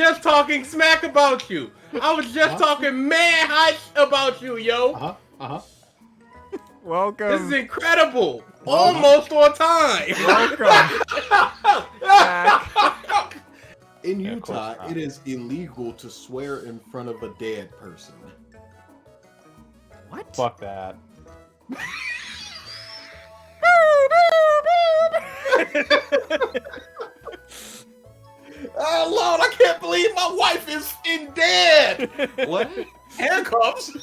just talking smack about you. I was just talking mad hot about you, yo. Welcome. This is incredible. Almost on time. Welcome back. In Utah, it is illegal to swear in front of a dead person. What? Fuck that. Oh Lord, I can't believe my wife is in dead. What? Handcuffs?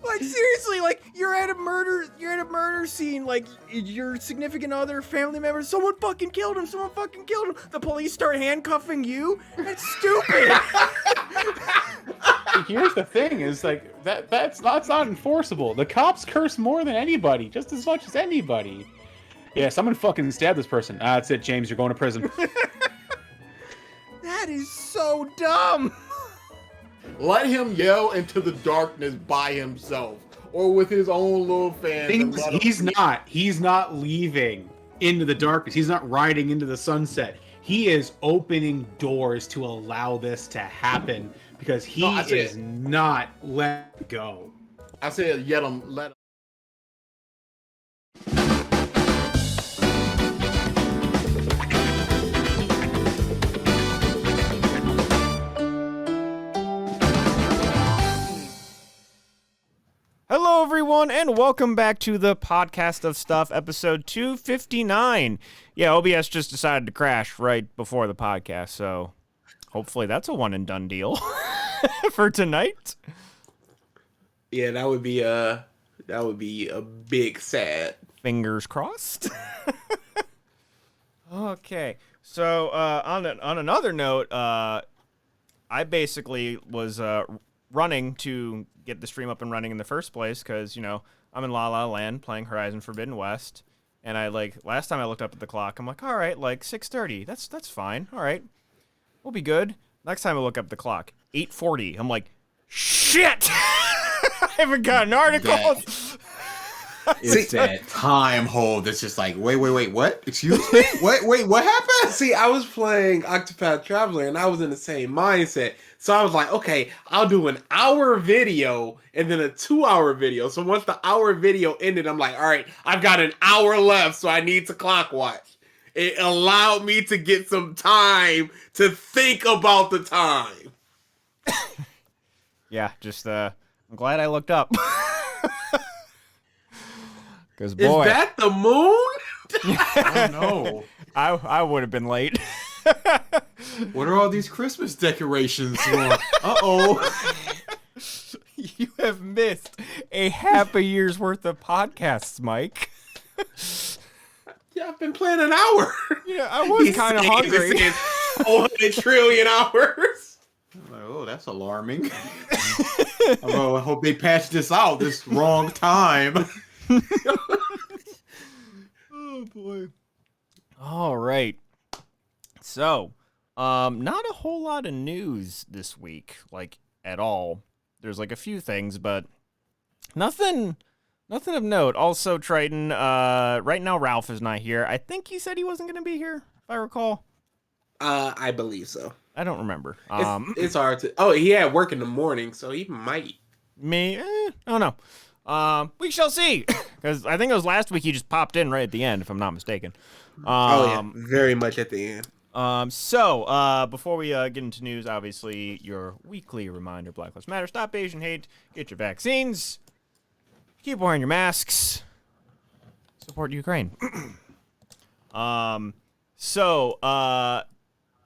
Like seriously, like you're at a murder scene, like your significant other, family member, someone fucking killed him. The police start handcuffing you? That's stupid. Here's the thing: is like that's not enforceable. The cops curse more than anybody, just as much as anybody. Yeah, someone fucking stabbed this person. That's it, James. You're going to prison. That is so dumb. Let him yell into the darkness by himself or with his own little fans. He's not leaving into the darkness. He's not riding into the sunset. He is opening doors to allow this to happen because he is not letting go. I said, let him. Hello, everyone, and welcome back to the Podcast of Stuff, episode 259. Yeah, OBS just decided to crash right before the podcast, so hopefully that's a one-and-done deal for tonight. Yeah, that would be a big sad. Fingers crossed. Okay, so on another note, I basically was running to get the stream up and running in the first place because, you know, I'm in La La Land playing Horizon Forbidden West, and last time I looked up at the clock, I'm like, all right, like 6:30, that's fine, all right, we'll be good. Next time I look up at the clock, 8:40, I'm like, shit! I haven't got an article. It's that time hold that's just like, wait, what? Excuse me? Wait, what happened? See, I was playing Octopath Traveler and I was in the same mindset. So I was like, okay, I'll do an hour video and then a 2-hour video. So once the hour video ended, I'm like, all right, I've got an hour left, so I need to clock watch. It allowed me to get some time to think about the time. Yeah, just I'm glad I looked up. Because boy, is that the moon? I don't know. I would have been late. What are all these Christmas decorations for? Uh-oh. You have missed a half a year's worth of podcasts, Mike. Yeah, I've been playing an hour. Yeah, I was kind of hungry. 400 trillion hours. I'm like, oh, that's alarming. I hope they patch this out this wrong time. Oh, boy. All right. So, not a whole lot of news this week, like, at all. There's, like, a few things, but nothing of note. Also, Triton, right now Ralph is not here. I think he said he wasn't going to be here, if I recall. I believe so. I don't remember. It's hard to... Oh, he had work in the morning, so he might. I don't know. We shall see. Because I think it was last week he just popped in right at the end, if I'm not mistaken. Very much at the end. So, before we get into news, obviously, your weekly reminder, Black Lives Matter, stop Asian hate, get your vaccines, keep wearing your masks, support Ukraine.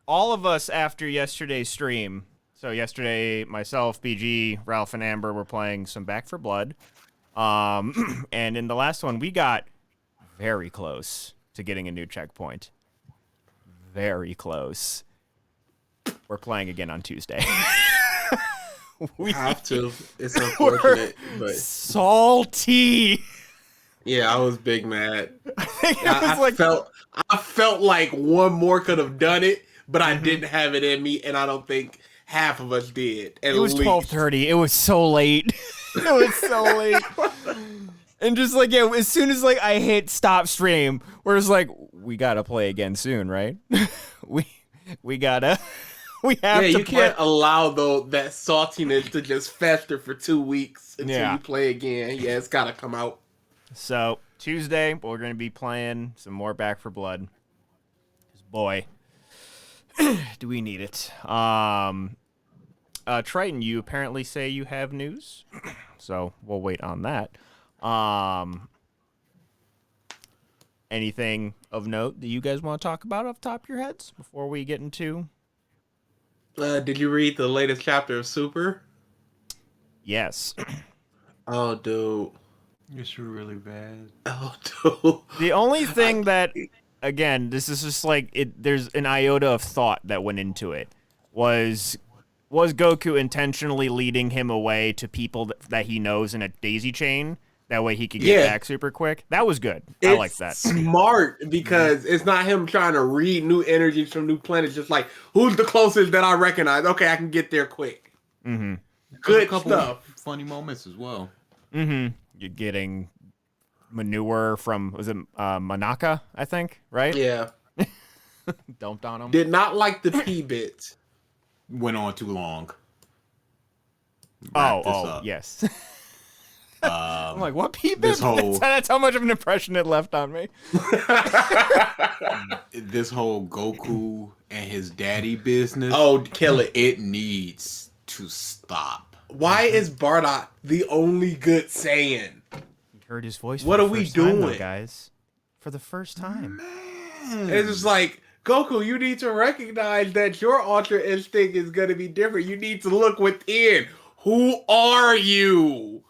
All of us after yesterday's stream, so yesterday, myself, BG, Ralph, and Amber were playing some Back 4 Blood. And in the last one, we got very close to getting a new checkpoint. Very close. We're playing again on Tuesday. We have to. It's unfortunate, but salty. Yeah, I was big mad. I felt like one more could have done it, but I didn't have it in me, and I don't think half of us did. It was 12:30. It was so late. It was so late. And just like, yeah, as soon as like I hit stop stream, we're just like, we gotta play again soon, right? we gotta we have Yeah, to you play. can't allow though that saltiness to just fester for 2 weeks until Yeah. you play again. Yeah, it's gotta come out. So Tuesday we're gonna be playing some more Back for Blood. 'Cause boy, do we need it. Triton, you apparently say you have news, so we'll wait on that. Anything of note that you guys want to talk about off the top of your heads before we get into? Did you read the latest chapter of Super? Yes. Oh, dude. It's really bad. Oh, dude. The only thing that, again, this is just like it. There's an iota of thought that went into it. Was Goku intentionally leading him away to people that he knows in a daisy chain? That way he could get back super quick. That was good. I like that. Smart because it's not him trying to read new energies from new planets. Just like, who's the closest that I recognize? Okay, I can get there quick. Mm-hmm. Good a couple stuff. Funny moments as well. Mm-hmm. You're getting manure from, was it Manaka, I think, right? Yeah. Dumped on him. Did not like the P bit. Went on too long. Oh, yes. I'm like, what P-bit? This whole That's how much of an impression it left on me. this whole Goku and his daddy business. Oh, kill it. It needs to stop. Why is Bardock the only good Saiyan? You heard his voice. What for are the we first time, though, doing? guys? For the first time. It's just like, Goku, you need to recognize that your Ultra Instinct is going to be different. You need to look within. Who are you?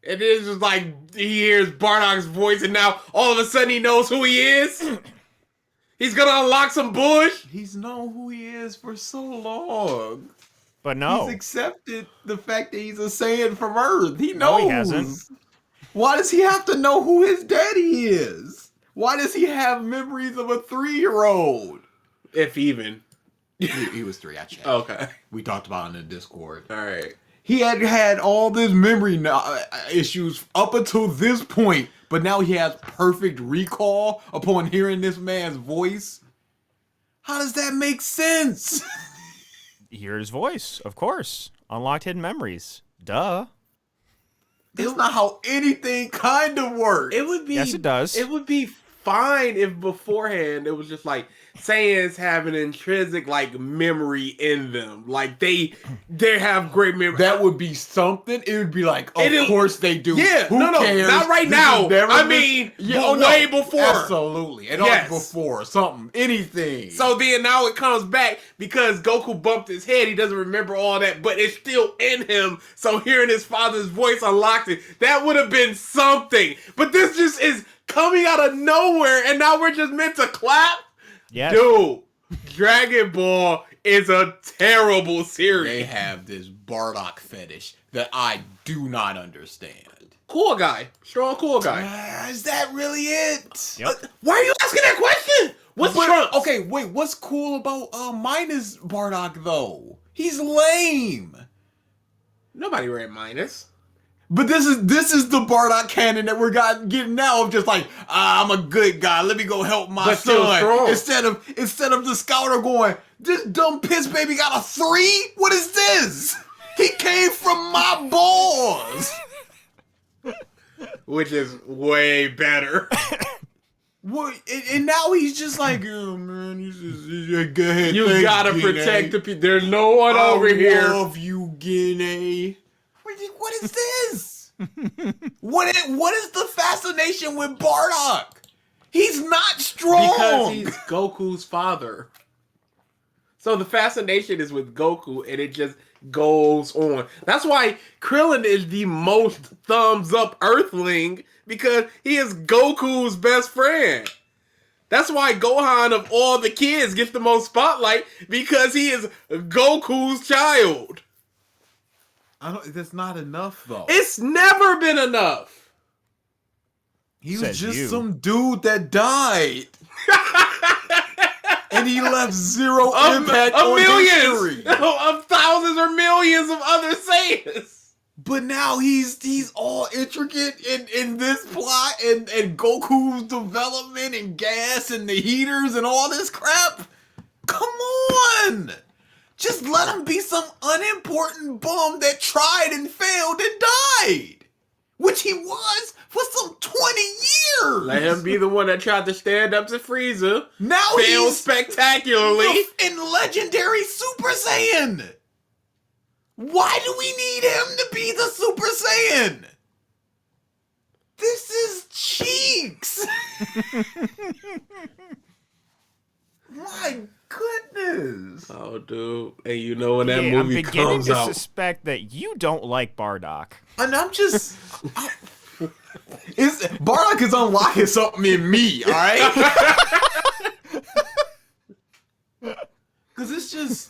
And it's just like, he hears Bardock's voice and now all of a sudden he knows who he is? He's going to unlock some bush? He's known who he is for so long. But no. He's accepted the fact that he's a Saiyan from Earth. He knows. No, he hasn't. Why does he have to know who his daddy is? Why does he have memories of a 3-year-old? If even. He was 3, I checked. Okay. We talked about it in the Discord. All right. He had all this memory issues up until this point, but now he has perfect recall upon hearing this man's voice. How does that make sense? Hear his voice, of course. Unlocked hidden memories. Duh. That's not how anything kind of works. It would be. Yes, it does. It would be fine if beforehand it was just like Saiyans have an intrinsic like memory in them. Like they have great memory. That would be something. It would be like, of course they do. Yeah, Who no, cares? not right This now. is never I been- mean, no. way before. Absolutely. And Yes. before something, anything. So then now it comes back because Goku bumped his head. He doesn't remember all that, but it's still in him. So hearing his father's voice unlocked it. That would have been something. But this just is coming out of nowhere, and now we're just meant to clap? Yes. Dude, Dragon Ball is a terrible series. They have this Bardock fetish that I do not understand. Cool guy. Strong cool guy. Is that really it? Yep. Why are you asking that question? What's Trunks? Okay, wait. What's cool about Minus Bardock though? He's lame. Nobody read Minus. But this is the Bardock canon that we're getting now of just like, I'm a good guy. Let me go help my But still strong. son. Instead of the scouter going, this dumb piss baby got a 3? What is this? He came from my balls. Which is way better. What? And now he's just like, oh man, he's go ahead. You thanks, gotta Gene. protect the people. There's no one over I here. love you, Guinea. What is this? What is the fascination with Bardock? He's not strong. Because he's Goku's father. So the fascination is with Goku, and it just goes on. That's why Krillin is the most thumbs up Earthling, because he is Goku's best friend. That's why Gohan of all the kids gets the most spotlight, because he is Goku's child. That's not enough though. It's never been enough. He was Says just you. some dude that died. And he left zero impact of on millions, history. of thousands or millions of other Saiyans. But now he's all intricate in this plot and Goku's development and gas and the heaters and all this crap. Come Just let him be some unimportant bum that tried and failed and died. Which he was for some 20 years. Let him be the one that tried to stand up to Frieza. Now Failed he's spectacularly. in legendary Super Saiyan. Why do we need him to be the Super Saiyan? This is cheeks. My goodness. Oh, dude. And you know when that I'm movie beginning comes to out. suspect that you don't like Bardock. And I'm just... Bardock is unlocking something in me, all right? Because it's just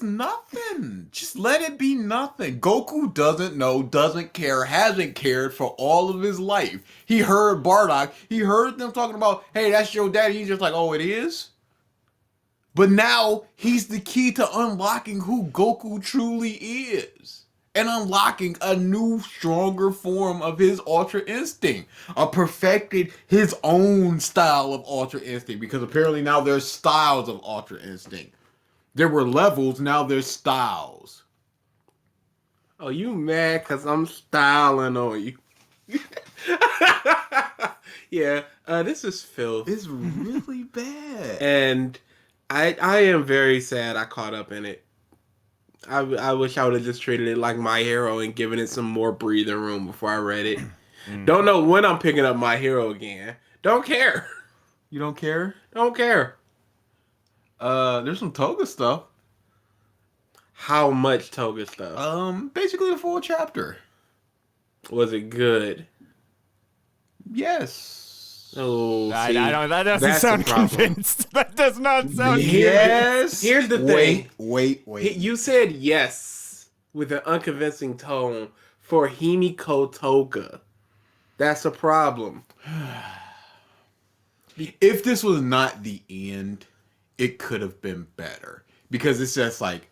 nothing. Just let it be nothing. Goku doesn't know, doesn't care, hasn't cared for all of his life. He heard Bardock. He heard them talking about, hey, that's your daddy. He's just like, oh, it is? But now he's the key to unlocking who Goku truly is. And unlocking a new, stronger form of his Ultra Instinct. Perfected his own style of Ultra Instinct. Because apparently now there's styles of Ultra Instinct. There were levels, now there's styles. Oh, you mad because I'm styling on you. Yeah, this is filth. It's really bad. And I am very sad I caught up in it. I wish I would have just treated it like My Hero and given it some more breathing room before I read it. Don't know when I'm picking up My Hero again. Don't care. You don't care? Don't care. There's some Toga stuff. How much Toga stuff? Basically the full chapter. Was it good? Yes. Oh, I see, don't. That doesn't that's sound the problem. convinced. That does not sound. Yes. Here's the thing. Wait. You said yes with an unconvincing tone for Himiko Toga. That's a problem. If this was not the end, it could have been better. Because it's just like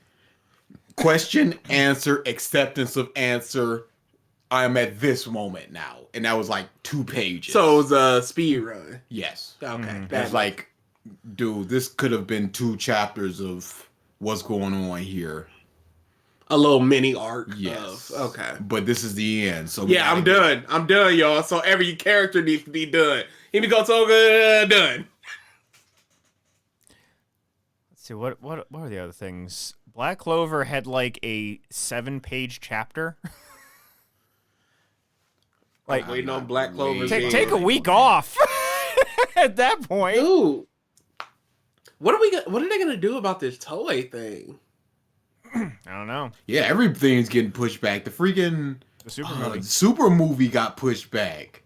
question, answer, acceptance of answer. I'm at this moment now. And that was like 2 pages. So it was a speed run. yes. Okay. That's like, dude, this could have been 2 chapters of what's going on here. A little mini arc. Yes. Okay. But this is the end. So Yeah, I'm done. I'm done, y'all. So every character needs to be done. Himiko Toga, done. Let's see what are the other things? Black Clover had like a 7-page chapter. Like Waiting on Black Clover. take a week off. At that point, Ooh. What are they gonna do about this Toei thing? I don't know. Yeah, everything's getting pushed back. The freaking The super movie. super movie got pushed back.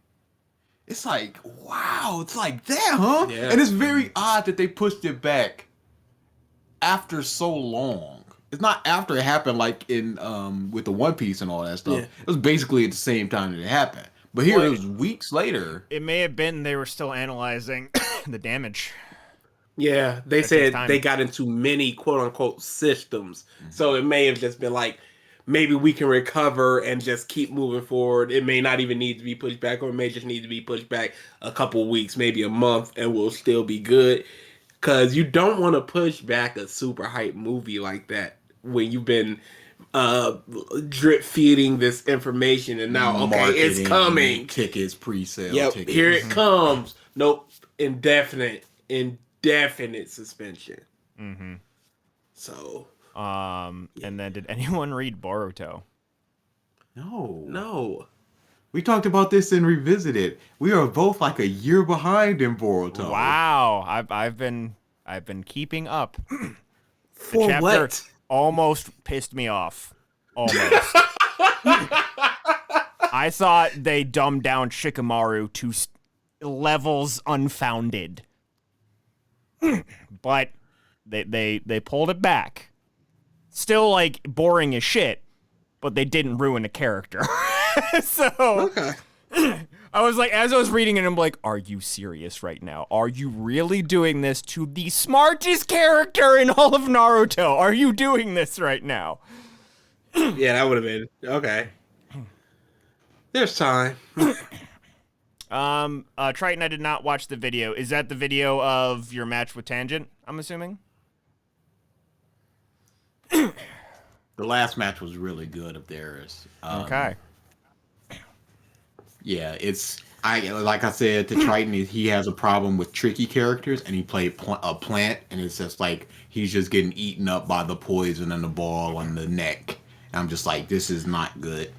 It's like, wow, it's like that, huh? Yeah. And it's very odd that they pushed it back after so long. It's not after it happened like in with the One Piece and all that stuff. Yeah. It was basically at the same time that it happened. But here it was weeks later. It may have been they were still analyzing the damage. Yeah, they That said takes time. they got into many quote unquote systems. So it may have just been like, maybe we can recover and just keep moving forward. It may not even need to be pushed back, or it may just need to be pushed back a couple weeks, maybe a month, and we'll still be good. Because you don't want to push back a super hype movie like that when you've been drip feeding this information, and now, okay, it's Marketing, coming. Tickets, pre-sale Yep, tickets. here it comes. Nope, indefinite suspension. Mm-hmm. So And then did anyone read Boruto? No. We talked about this in Revisited. We are both like a year behind in Boruto. Wow, I've been keeping up. for chapter what? Almost pissed me off. Almost. I thought they dumbed down Shikamaru to levels unfounded, but they pulled it back. Still like boring as shit, but they didn't ruin a character. So Okay. I was like, as I was reading it, I'm like, are you serious right now? Are you really doing this to the smartest character in all of Naruto? Are you doing this right now? Yeah, that would have been okay. There's time. Triton, I did not watch the video. Is that the video of your match with Tangent, I'm assuming? The last match was really good of theirs. Okay. Yeah, like I said to Triton, he has a problem with tricky characters, and he played a plant, and it's just like he's just getting eaten up by the poison and the ball on the neck. And I'm just like, this is not good.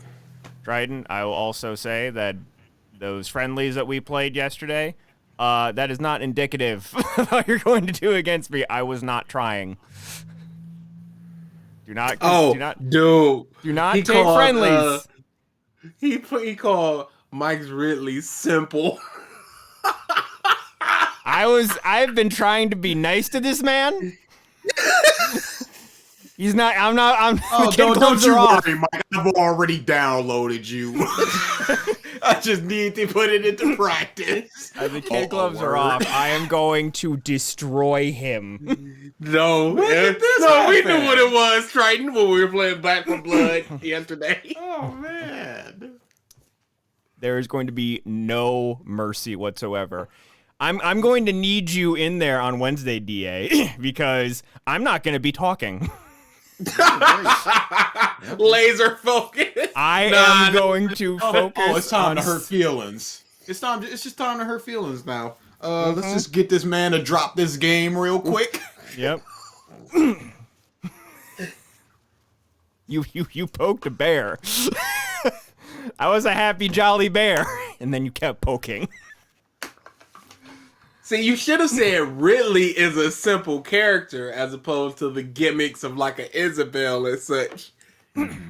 Triton, I will also say that those friendlies that we played yesterday, that is not indicative of how you're going to do against me. I was not trying. Do not. Dude. Do not take friendlies. He called Mike's Ridley simple. I've been trying to be nice to this man. He's not. I'm not. Oh, don't you worry, Mike. I've already downloaded you. I just need to put it into practice. The kid gloves are off. I am going to destroy him. No, we knew what it was, Triton, when we were playing Back 4 Blood yesterday. Oh man. There is going to be no mercy whatsoever. I'm going to need you in there on Wednesday, DA, because I'm not going to be talking. Laser focus. I am going to focus. Oh, it's time to hurt feelings. It's just time to hurt feelings now. Let's just get this man to drop this game real quick. Yep. You poked a bear. I was a happy, jolly bear, and then you kept poking. See, you should have said Ridley is a simple character as opposed to the gimmicks of like an Isabel and such.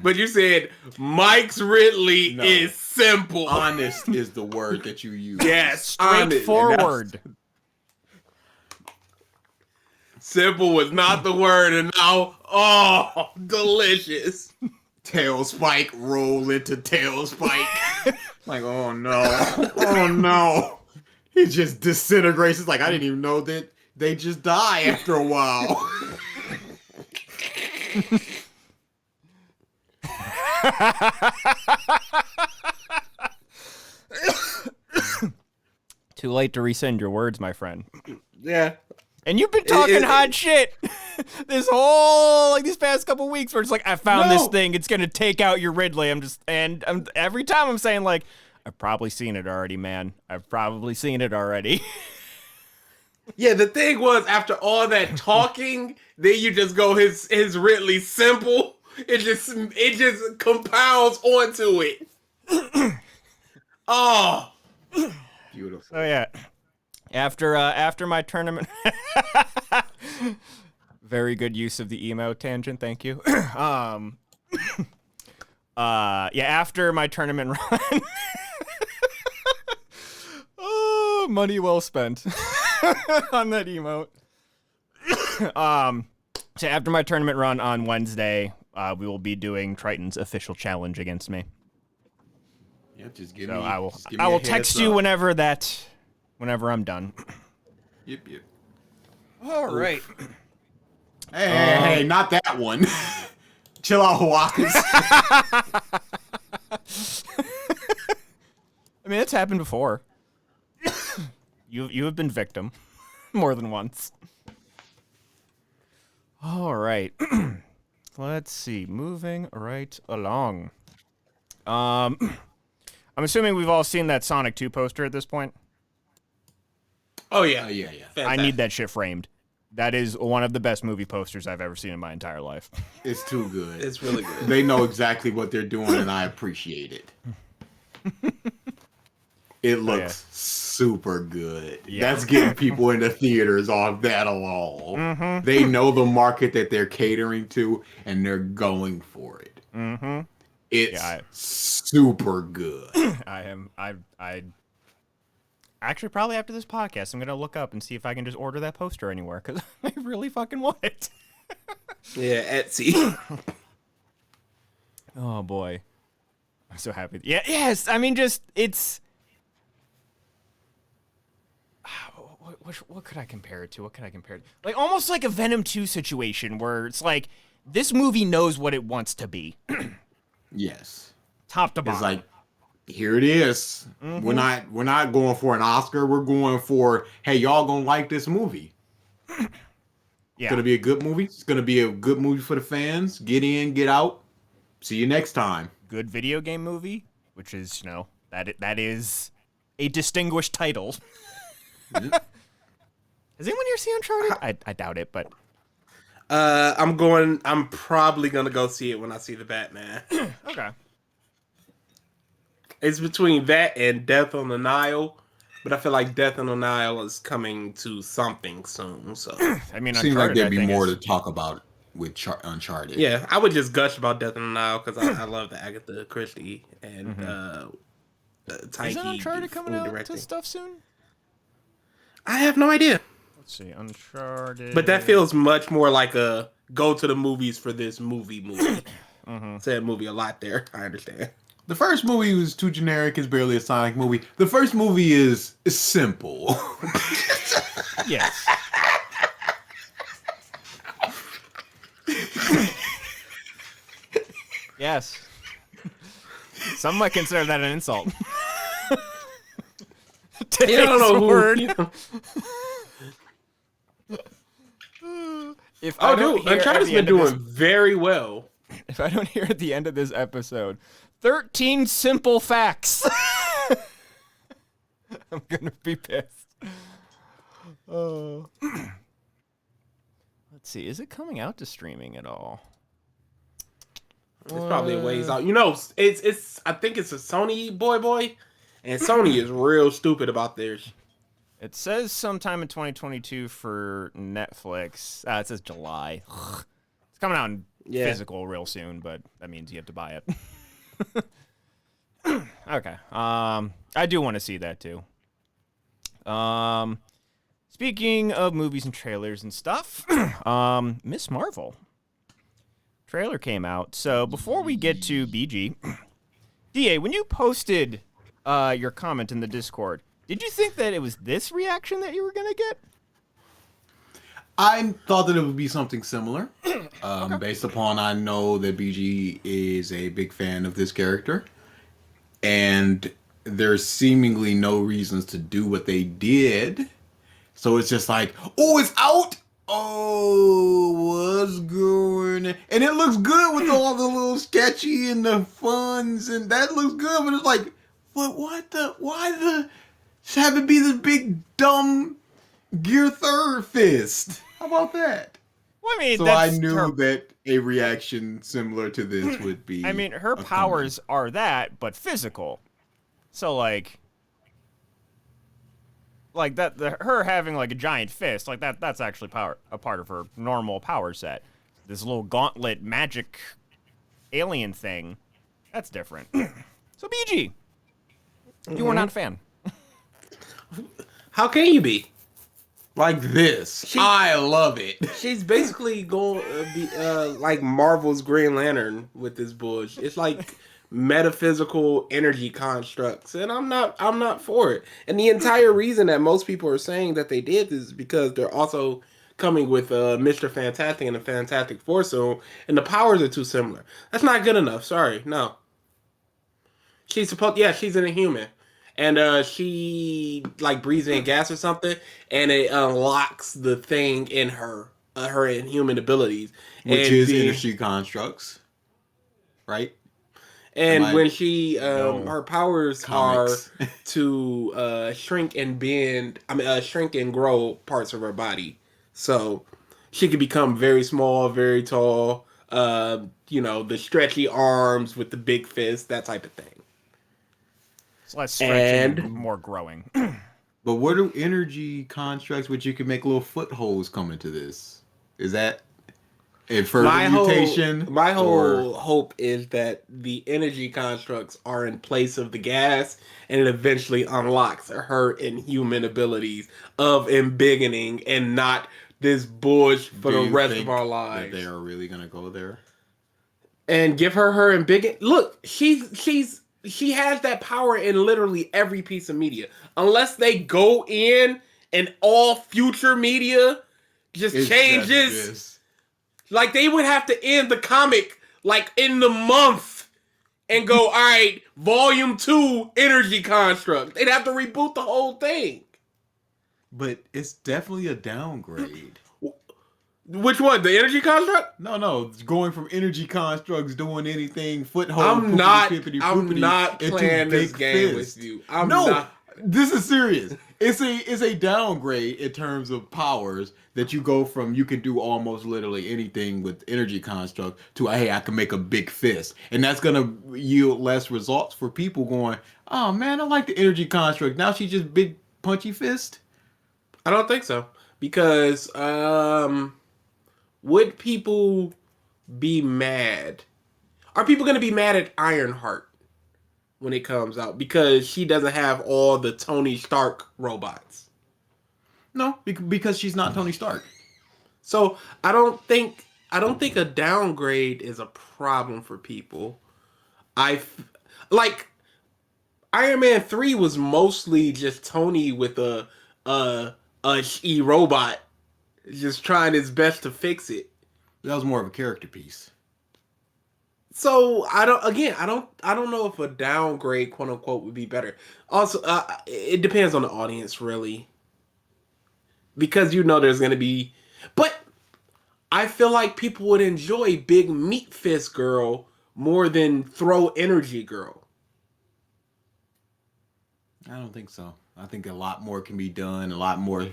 But you said Mike's Ridley is simple. Honest is the word that you use. Yes, straightforward. Simple was not the word, and now, delicious. Tail spike roll into tail spike. Like, oh no. Oh no. He just disintegrates. It's like, I didn't even know that they just die after a while. Too late to rescind your words, my friend. Yeah. And you've been talking hot shit these past couple weeks where it's like, I found this thing, it's gonna take out your Ridley. Every time I'm saying like, I've probably seen it already, man. I've probably seen it already. Yeah, the thing was, after all that talking, then you just go his Ridley simple. It just compounds onto it. Oh, Beautiful. Oh yeah. After my tournament, very good use of the emo tangent. Thank you. After my tournament run, oh, money well spent on that emote. So after my tournament run on Wednesday, we will be doing Triton's official challenge against me. Yeah, just give So me. I will text you whenever I'm done. Yep. All right. Hey, not that one. Chill out, Hawkins. I mean, it's happened before. You have been victim more than once. All right. Let's see. Moving right along. I'm assuming we've all seen that Sonic 2 poster at this point. oh yeah, Yeah. Fantastic. I need that shit framed. That is one of the best movie posters I've ever seen in my entire life. It's too good. It's really good. They know exactly what they're doing, and I appreciate it. It looks super good. Yeah. That's getting people into theaters off that alone. Mm-hmm. They know the market that they're catering to, and they're going for it. Mm-hmm. It's super good. I actually, probably after this podcast, I'm going to look up and see if I can just order that poster anywhere, because I really fucking want it. Yeah, Etsy. Oh, boy. I'm so happy. Yeah, yes, I mean, just, it's... What could I compare it to? Like, almost like a Venom 2 situation, where it's like, this movie knows what it wants to be. Yes. Top to bottom. It's like, here it is. Mm-hmm. We're not going for an Oscar. We're going for, hey, y'all gonna like this movie. Yeah. It's gonna be a good movie. It's gonna be a good movie for the fans. Get in, get out. See you next time. Good video game movie, which is, that is a distinguished title. Has anyone here seen Uncharted? I doubt it, but I'm probably gonna go see it when I see the Batman. okay. It's between that and Death on the Nile, but I feel like Death on the Nile is coming to something soon. So I mean, Seems like Uncharted, there'd I be think, more is- to talk about with Uncharted. yeah, I would just gush about Death on the Nile because I love the Agatha Christie and Taiki Isn't Uncharted coming out directing. to stuff soon? I have no idea, Let's see, Uncharted. but that feels much more like a go to the movies for this movie. Said movie a lot there. I understand. The first movie was too generic. It's barely a Sonic movie. The first movie is simple. Yes. Yes. Some might consider that an insult. You don't know who. Word. You know. If I Oh, don't dude, hear at Uncharted's the been end of doing very well. if I don't hear at the end of this episode, 13 simple facts. I'm gonna be pissed. Oh. Let's see. Is it coming out to streaming at all? It's probably a ways out. You know, it's. I think it's a Sony boy, and Sony is real stupid about theirs. It says sometime in 2022 for Netflix. It says July. It's coming out in physical real soon, but that means you have to buy it. Okay. I do want to see that too. Speaking of movies and trailers and stuff, Miss Marvel trailer came out. So before we get to BG, DA, when you posted your comment in the Discord, did you think that it was this reaction that you were gonna get? I thought that it would be something similar, based upon I know that BG is a big fan of this character, and there's seemingly no reasons to do what they did. So it's just like, oh, it's out. Oh, what's going on? And it looks good with all the little sketchy and the funs, and that looks good. But it's like, why the have it be this big dumb Gear Third fist? How about that? Well, I mean, So I knew that a reaction similar to this would be. I mean, her powers are that, but physical. So like that, her having like a giant fist, like that's actually a part of her normal power set. This little gauntlet magic alien thing, that's different. So BG, you were not a fan. How can you be? Like this. I love it. She's basically going to be like Marvel's Green Lantern with this bullshit. It's like metaphysical energy constructs, and I'm not for it. And the entire reason that most people are saying that they did this is because they're also coming with Mr. Fantastic and the Fantastic Four soon, and the powers are too similar. That's not good enough. Sorry, no. She's she's an Inhuman. And she like breathes in gas or something, and it unlocks the thing in her inhuman abilities, Which and is energy constructs, right? And when she her powers Comics. are to shrink and bend, shrink and grow parts of her body, so she can become very small, very tall. The stretchy arms with the big fist, that type of thing. It's less stretching, more growing. But what are energy constructs which you can make little footholds come into this? Is that a further mutation? My whole hope is that the energy constructs are in place of the gas, and it eventually unlocks her inhuman abilities of embiggening and not this bullshit for the rest of our lives. That they are really gonna go there and give her embiggen. Look, she has that power in literally every piece of media. Unless they go in and all future media just changes. Like, they would have to end the comic, like, in the month and go, all right, volume 2, energy construct. They'd have to reboot the whole thing. But it's definitely a downgrade. Which one? The energy construct? No, it's going from energy constructs, doing anything, foothold. I'm not into playing this big game fist. with you. This is serious. It's a downgrade in terms of powers that you go from you can do almost literally anything with energy construct to hey, I can make a big fist, and that's gonna yield less results for people going, oh man, I like the energy construct. Now she's just big punchy fist. I don't think so because would people be mad? Are people going to be mad at Ironheart when it comes out because she doesn't have all the Tony Stark robots? No, because she's not Tony Stark. So I don't think a downgrade is a problem for people. Like Iron Man 3 was mostly just Tony with a robot just trying his best to fix it. That was more of a character piece. So I don't know if a downgrade, quote unquote, would be better. Also, it depends on the audience, really, because there's going to be, but I feel like people would enjoy Big Meat Fist Girl more than Throw Energy Girl. I don't think so. I think a lot more can be done. A lot more.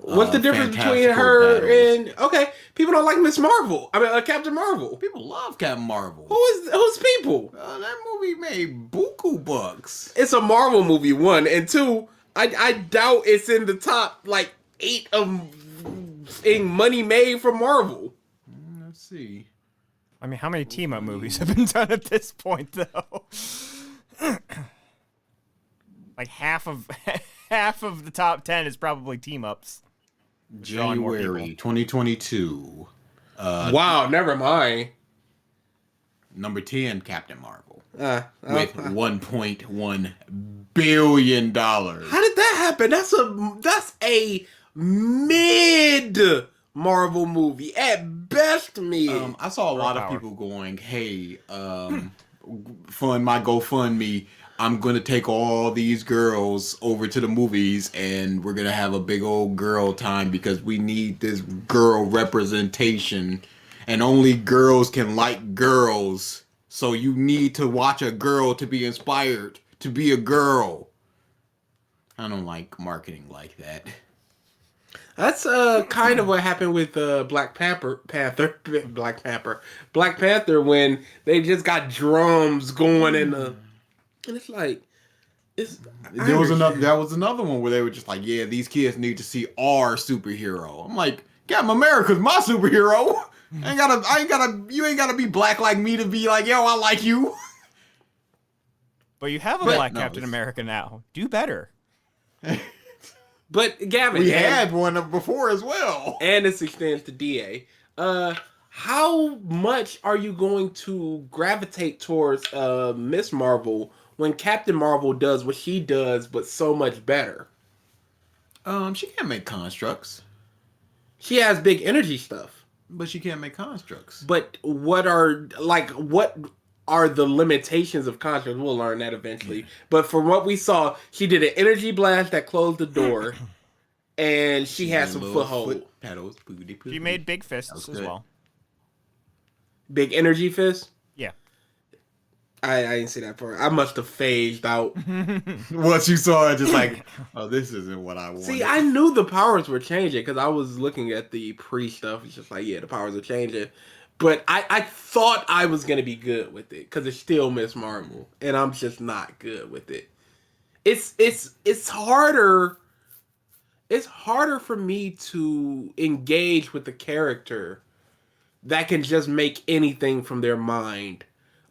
What's the difference between her battles. and people don't like Miss Marvel? I mean, Captain Marvel. People love Captain Marvel. Who's people? That movie made buku bucks. It's a Marvel movie, 1 and 2. I doubt it's in the top 8 of in money made from Marvel. Let's see. I mean, how many team-up movies have been done at this point, though? Like half of the top 10 is probably team-ups. January 2022. Wow, never mind. Number 10, Captain Marvel. With $1.1 billion. How did that happen? That's a mid Marvel movie. At best mid. I saw a lot of people going, hey, fund my GoFundMe. I'm going to take all these girls over to the movies and we're going to have a big old girl time because we need this girl representation and only girls can like girls. So you need to watch a girl to be inspired to be a girl. I don't like marketing like that. That's kind of what happened with Black Panther when they just got drums going and it's like that was another one where they were just like, yeah, these kids need to see our superhero. I'm like, Captain America's my superhero. You ain't gotta be black like me to be like, yo, I like you. But you have a black Captain America now. Do better. But Gavin, we had one before as well, and this extends to DA. How much are you going to gravitate towards Miss Marvel when Captain Marvel does what she does, but so much better? She can't make constructs. She has big energy stuff, but she can't make constructs. But what are the limitations of constructs? We'll learn that eventually. But from what we saw, she did an energy blast that closed the door, and she had some foothold. Pedals, she made big fists as well. Big energy fist? Yeah. I didn't see that part. I must have phased out. Once you saw it, just like, oh, this isn't what I wanted. See, I knew the powers were changing because I was looking at the pre-stuff. It's just like, yeah, the powers are changing. But I thought I was going to be good with it because it's still Miss Marvel. And I'm just not good with it. It's harder. It's harder for me to engage with the character that can just make anything from their mind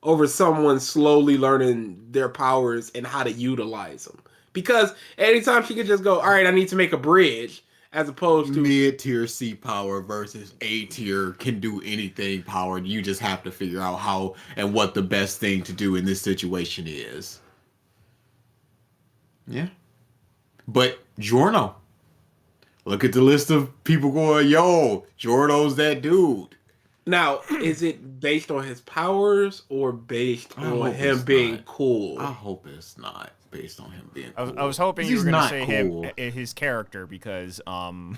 over someone slowly learning their powers and how to utilize them. Because anytime she could just go, all right, I need to make a bridge, as opposed to mid-tier C power versus A-tier can do anything power. You just have to figure out how and what the best thing to do in this situation is. Yeah. But Giorno. Look at the list of people going, yo, Giorno's that dude. Now, is it based on his powers or based on him being cool? I hope it's not based on him being cool. I was hoping you were going to say cool. His character because... Nah,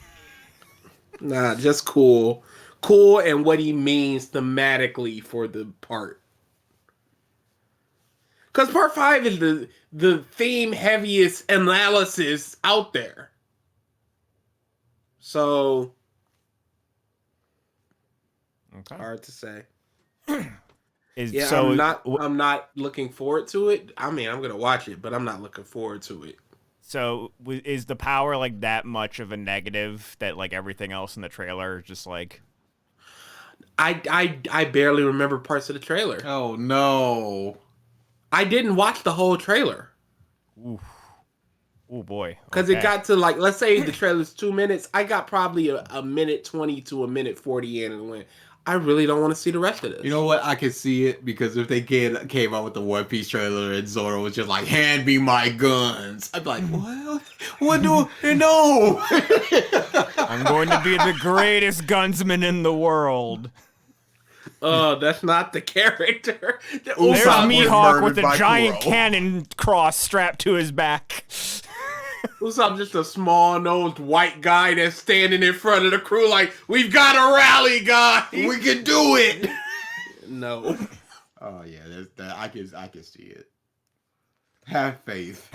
just cool. cool and what he means thematically for the part. Because part 5 is the theme heaviest analysis out there. So Okay. hard to say. So I'm not looking forward to it. I mean, I'm gonna watch it, but I'm not looking forward to it. So is the power like that much of a negative that like everything else in the trailer is just like? I barely remember parts of the trailer. Oh no. I didn't watch the whole trailer. Ooh. Oh boy. Because Okay. it got to like, let's say the trailer's 2 minutes. I got probably a minute 20 to a minute 40 in and went, I really don't want to see the rest of this. You know what? I can see it because if they came out with the One Piece trailer and Zoro was just like, "Hand me my guns," I'd be like, "What? What do? No!" I'm going to be the greatest gunsman in the world. That's not the character. There's Usopp was Mihawk with murdered a by giant Kuro. cannon cross strapped to his back. Usopp just a small-nosed white guy that's standing in front of the crew like, we've got to rally, guys. We can do it. No. Oh yeah, that. I can see it. Have faith.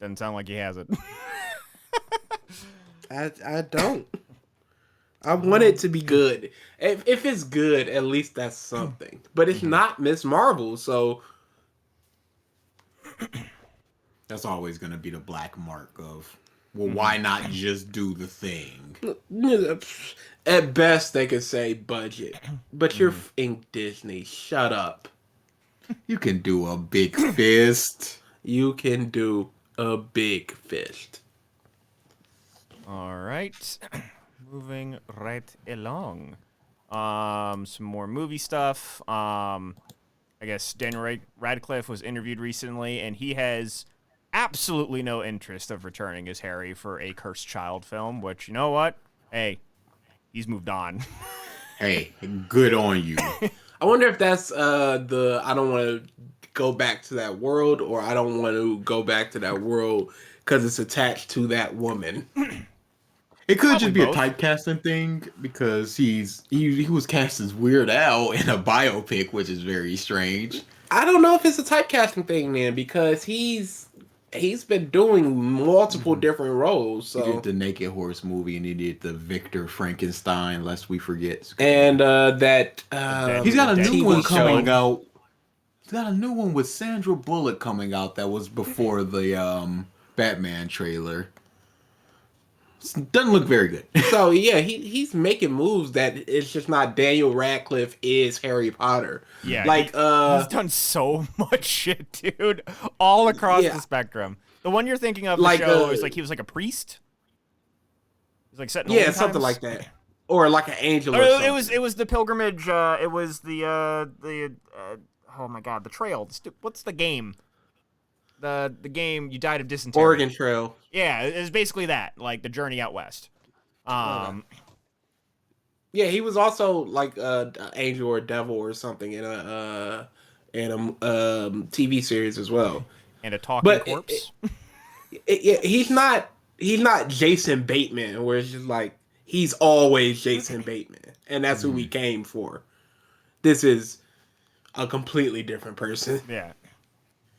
Doesn't sound like he has it. I don't. I want it to be good. If it's good, at least that's something. But it's not Miss Marvel, so That's always gonna be the black mark of. Well, why not just do the thing? at best they could say budget. But you're in Disney. Shut up. You can do a big fist. You can do a big fist. All right. Moving right along. Some more movie stuff. I guess Daniel Radcliffe was interviewed recently, and he has absolutely no interest of returning as Harry for a Cursed Child film, which, you know what? Hey, he's moved on. Hey, good on you. I wonder if that's I don't want to go back to that world, or I don't want to go back to that world because it's attached to that woman. It could just be both. a typecasting thing because he was cast as Weird Al in a biopic, which is very strange. I don't know if it's a typecasting thing, man, because he's been doing multiple different roles. He So did the Naked Horse movie and he did the Victor Frankenstein, lest we forget. and that He's got a Dead new one TV show. coming out. He's got a new one with Sandra Bullock coming out that was before the Batman trailer. Doesn't look very good. So yeah, he's making moves that it's just not Daniel Radcliffe is Harry Potter. Yeah, like he's done so much shit, dude, all across Yeah. the spectrum. The one you're thinking of, Like, the show, is like he was like a priest. He's like set in olden something times? like that, or like an angel. Or Or something. it was the pilgrimage. It was the oh my god, the trail. What's the game? The game you died of dysentery. Oregon Trail. Yeah, it was basically that, like the journey out west. Yeah, he was also like an angel or devil or something in a TV series as well. And a talking But corpse. He's not Jason Bateman, where it's just like he's always Jason Bateman, and that's who we came for. This is a completely different person. Yeah.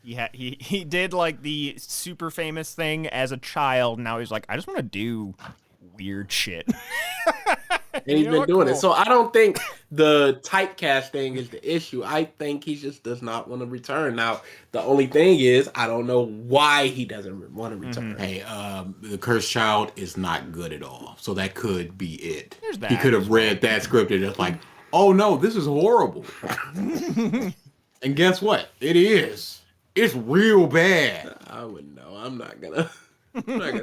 He did like the super famous thing as a child. Now he's like, I just want to do weird shit. And he's been doing it. So I don't think the typecast thing is the issue. I think he just does not want to return. Now, the only thing is, I don't know why he doesn't want to return. Hey, the Cursed Child is not good at all. So that could be it. There's that He could have as read that script and just like, oh no, this is horrible. And guess what? It is. It's real bad. I wouldn't know. I'm not gonna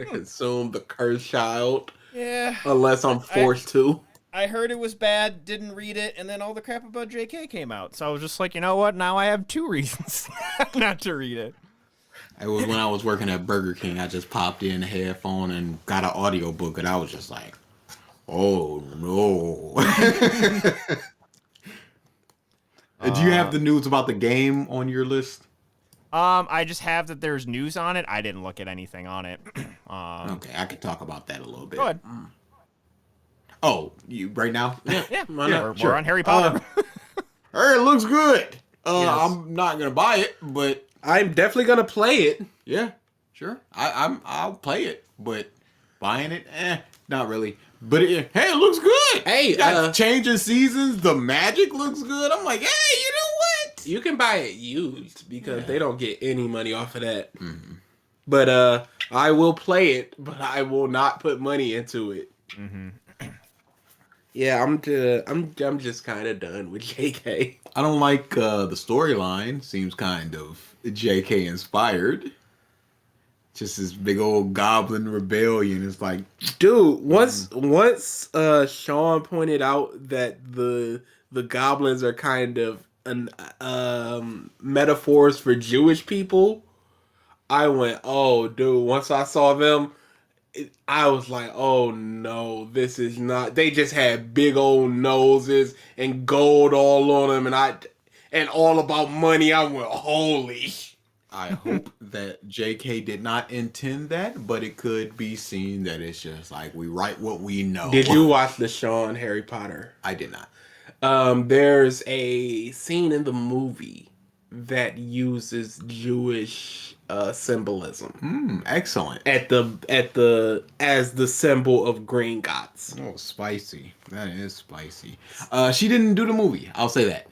consume the Cursed Child Yeah. unless I'm forced to. I heard it was bad, didn't read it, and then all the crap about JK came out. So I was just like, you know what? Now I have 2 reasons not to read it. It was when I was working at Burger King. I just popped in a headphone and got an audiobook, and I was just like, oh no. Do you have the news about the game on your list? I just have that there's news on it. I didn't look at anything on it. Okay, I could talk about that a little bit. Go ahead. Oh, you right now? Yeah, not? we're on Harry Potter. It looks good. Yes. I'm not gonna buy it, but I'm definitely gonna play it. yeah, sure. I'll play it, but buying it, not really. But hey, it looks good. Hey, You got changing seasons. The magic looks good. I'm like, hey, you know what? You can buy it used because they don't get any money off of that. Mm-hmm. But I will play it, but I will not put money into it. Mm-hmm. Yeah, I'm just kind of done with JK. I don't like the storyline. Seems kind of JK inspired. Just this big old goblin rebellion. It's like, Dude, once Sean pointed out that the goblins are kind of metaphors for Jewish people, I went, oh, dude. Once I saw them, I was like, oh no, this is not. They just had big old noses and gold all on them, and all about money. I went, holy. I hope that JK did not intend that, but it could be seen that it's just like we write what we know. Did you watch the Sean Harry Potter? I did not. There's a scene in the movie that uses Jewish symbolism. Excellent. As the symbol of Green Gots. Oh, spicy. That is spicy. She didn't do the movie. I'll say that.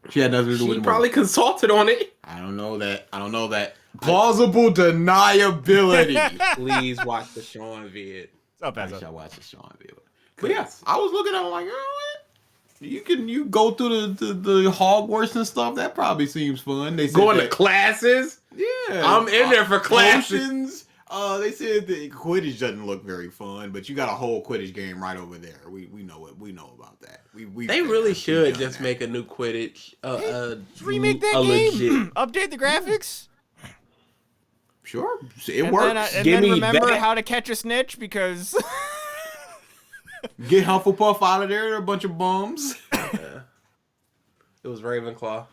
She had nothing to do with She the probably movie. consulted on it. I don't know that. Plausible deniability. Please watch the Sean vid. Up I as shall a watch the Sean video. But yeah, I was looking at it like, you know what? You go through the Hogwarts and stuff. That probably seems fun. They said Going to that, classes. yeah, I'm in there for classes. potions. They said that Quidditch doesn't look very fun, but you got a whole Quidditch game right over there. We know about that. They really should just make a new Quidditch. remake that game. Update the graphics. Sure, it And works. then, Give me remember that. how to catch a snitch because Get Hufflepuff out of there. They're a bunch of bums. It was Ravenclaw.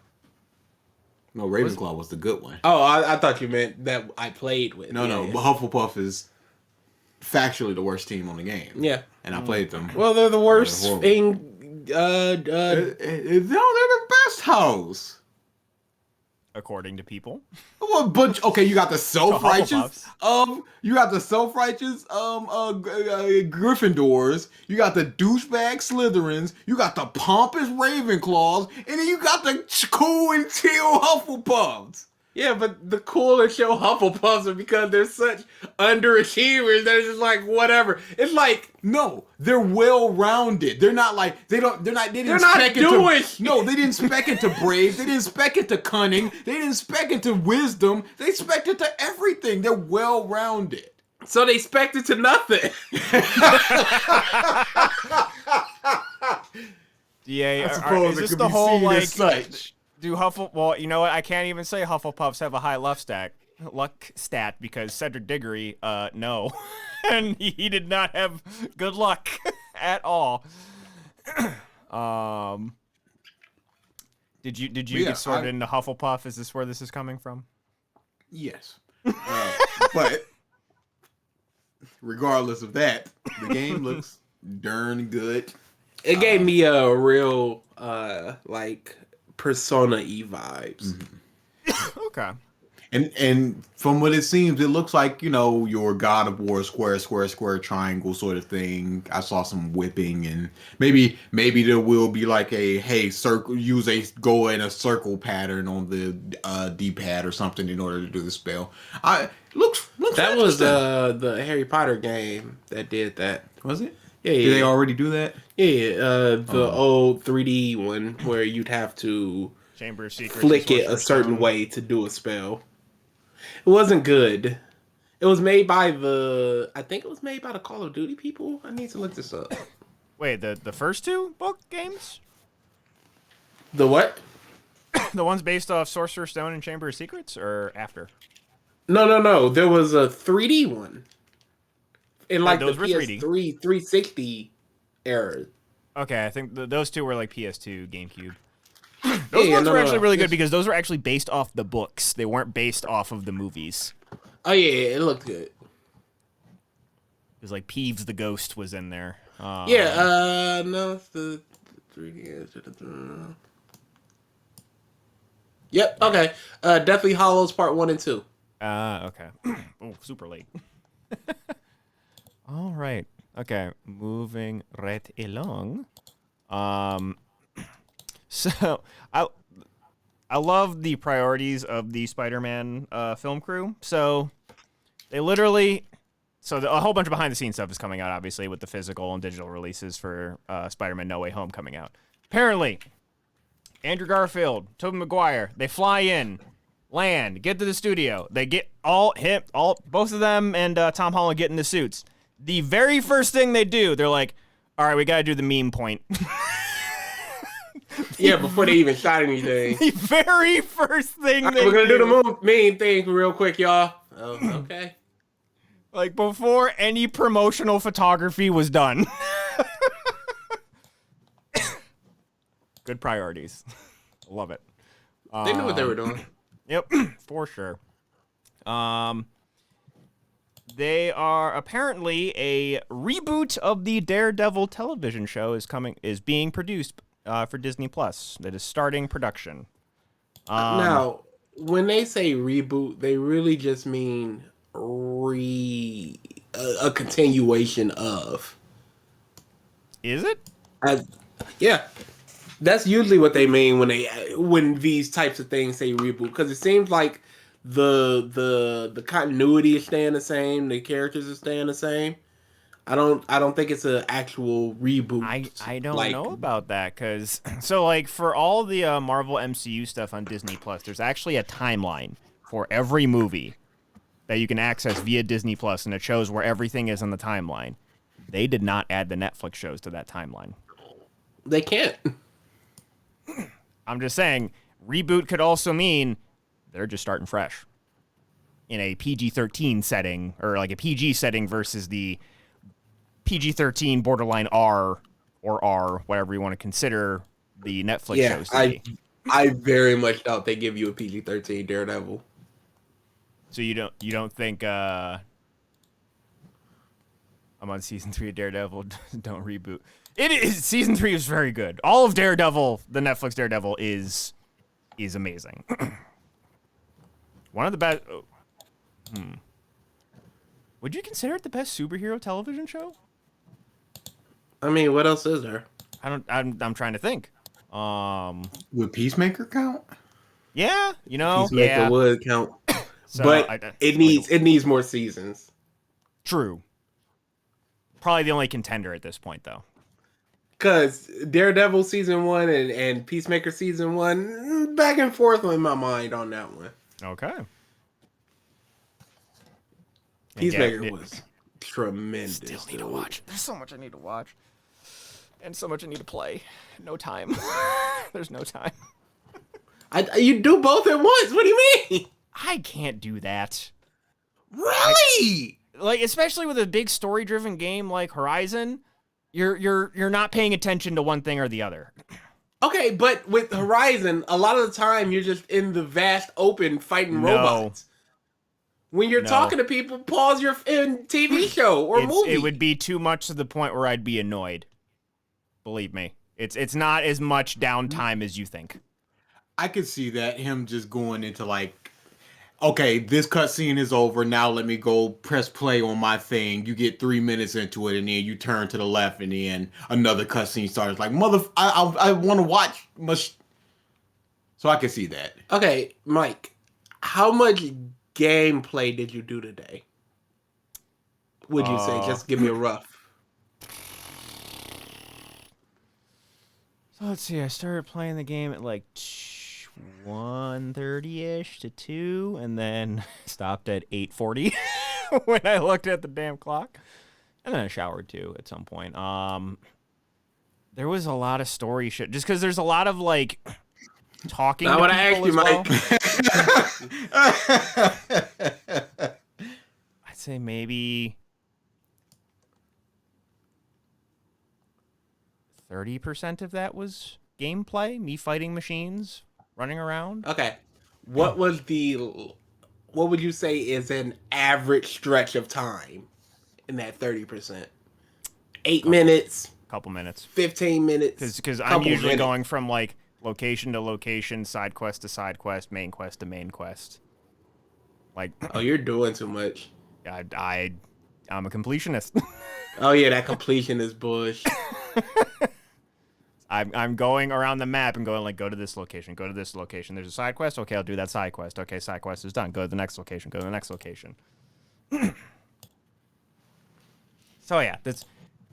No, Ravenclaw was the good one. Oh, I thought you meant that I played with. No, Yeah. but Hufflepuff is factually the worst team on the game. Yeah. And I played them. Well, they're the worst horrible. thing. No, they're the best hoes. according to people. Well, but okay, you got the self-righteous, Hufflepuffs. you got the self-righteous, Gryffindors. You got the douchebag Slytherins. You got the pompous Ravenclaws, and then you got the cool and chill Hufflepuffs. Yeah, but the cool and chill Hufflepuffs are because they're such underachievers. They're just like whatever. It's like No, they're well-rounded. They're not like they didn't They're not spec Jewish. No, they didn't spec into brave. They didn't spec into cunning. They didn't spec into wisdom. They spec into everything. They're well-rounded. so they expected to nothing. Yeah, I suppose is it this could the be whole seen like? as such. Do Well, you know what? I can't even say Hufflepuffs have a high luck stat because Cedric Diggory, no, and he did not have good luck at all. Did you Yeah, get sorted into Hufflepuff? Is this where this is coming from? Yes. But regardless of that, the game looks darn good. It gave me a real like Persona E vibes. Okay. And from what it seems, it looks like, your God of War square triangle sort of thing. I saw some whipping, and maybe there will be like go in a circle pattern on the D-pad or something in order to do the spell. Looks That was interesting. the Harry Potter game that did that. Was it? Yeah, Did yeah. they already do that? Yeah, the old 3D one where you'd have to Chamber of Secrets. flick it a Sorcerer's certain Stone. way to do a spell. It wasn't good. It was made by I think it was made by the Call of Duty people. I need to look this up. Wait, the first two book games? The what? The ones based off Sorcerer's Stone and Chamber of Secrets, or after? No. There was a 3D one. In like those the were 3D. PS3 360 era. Okay, I think those two were like PS2, GameCube. Those Yeah, ones no, were no, actually no. really good Yes. because those were actually based off the books. They weren't based off of the movies. Oh yeah, it looked good. It was like Peeves the Ghost was in there. No, it's the 3D. Yep. Okay. Deathly Hollows Part 1 and 2. Okay. Oh, super late. All right. Okay, moving right along. So I love the priorities of the Spider-Man film crew. So they literally, a whole bunch of behind-the-scenes stuff is coming out, obviously, with the physical and digital releases for Spider-Man No Way Home coming out. Apparently, Andrew Garfield, Tobey Maguire, they fly in, land, get to the studio. They get both of them and Tom Holland get into suits. The very first thing they do, they're like, all right, we got to do the meme point. Yeah, before they even shot anything. The very first thing we're going to do the meme thing real quick, y'all. Oh, okay. Like, before any promotional photography was done. Good priorities. Love it. They knew what they were doing. Yep, for sure. They are apparently a reboot of the Daredevil television show is being produced for Disney Plus. That is starting production. Now, when they say reboot, they really just mean a continuation of. Is it? Yeah. That's usually what they mean when these types of things say reboot, because it seems like the continuity is staying the same, the characters are staying the same. I don't think it's an actual reboot. I don't know about that, because so for all the Marvel MCU stuff on Disney Plus, there's actually a timeline for every movie that you can access via Disney Plus, and it shows where everything is on the timeline. They did not add the Netflix shows to that timeline. They can't. I'm just saying, reboot could also mean they're just starting fresh in a PG-13 setting, or like a PG setting versus the PG-13 borderline R or R, whatever you want to consider the Netflix shows to be. I very much doubt they give you a PG-13 Daredevil. So you don't think I'm on season 3 of Daredevil? Don't reboot. It is season 3 is very good. All of Daredevil, the Netflix Daredevil, is amazing. One of the best. Would you consider it the best superhero television show? I mean, what else is there? I'm trying to think. Would Peacemaker count? Yeah, Peacemaker would count, so but it needs more seasons. True. Probably the only contender at this point, though. Because Daredevil season 1 and Peacemaker season 1, back and forth in my mind on that one. Okay. Peacemaker was tremendous. Still need to watch. There's so much I need to watch. And so much I need to play. No time. There's no time. You do both at once. What do you mean? I can't do that. Really? Especially with a big story-driven game like Horizon, you're not paying attention to one thing or the other. Okay, but with Horizon, a lot of the time you're just in the vast open fighting robots. When you're talking to people, pause your TV show or movie. It would be too much to the point where I'd be annoyed. Believe me. It's not as much downtime as you think. I could see that, him just going into okay, this cutscene is over. Now let me go press play on my thing. You get 3 minutes into it, and then you turn to the left, and then another cutscene starts. Like, I want to watch much. So I can see that. Okay, Mike, how much gameplay did you do today? Would you say? Just give me a rough. So let's see. I started playing the game at 1:30ish to 2, and then stopped at 8:40 when I looked at the damn clock. And then I showered too at some point. There was a lot of story shit, just because there's a lot of talking. Not what I asked you, Mike. I'd say maybe 30% of that was gameplay, me fighting machines, running around. Okay. What would you say is an average stretch of time in that 30%? 8 minutes, Couple minutes. 15 minutes. Because I'm usually going from like location to location, side quest to side quest, main quest to main quest. Like, Oh, you're doing too much. I'm a completionist. Oh yeah, that completion is bush. I'm going around the map and going like, go to this location, go to this location. There's a side quest. Okay, I'll do that side quest. Okay, side quest is done. Go to the next location. Go to the next location. So yeah, that's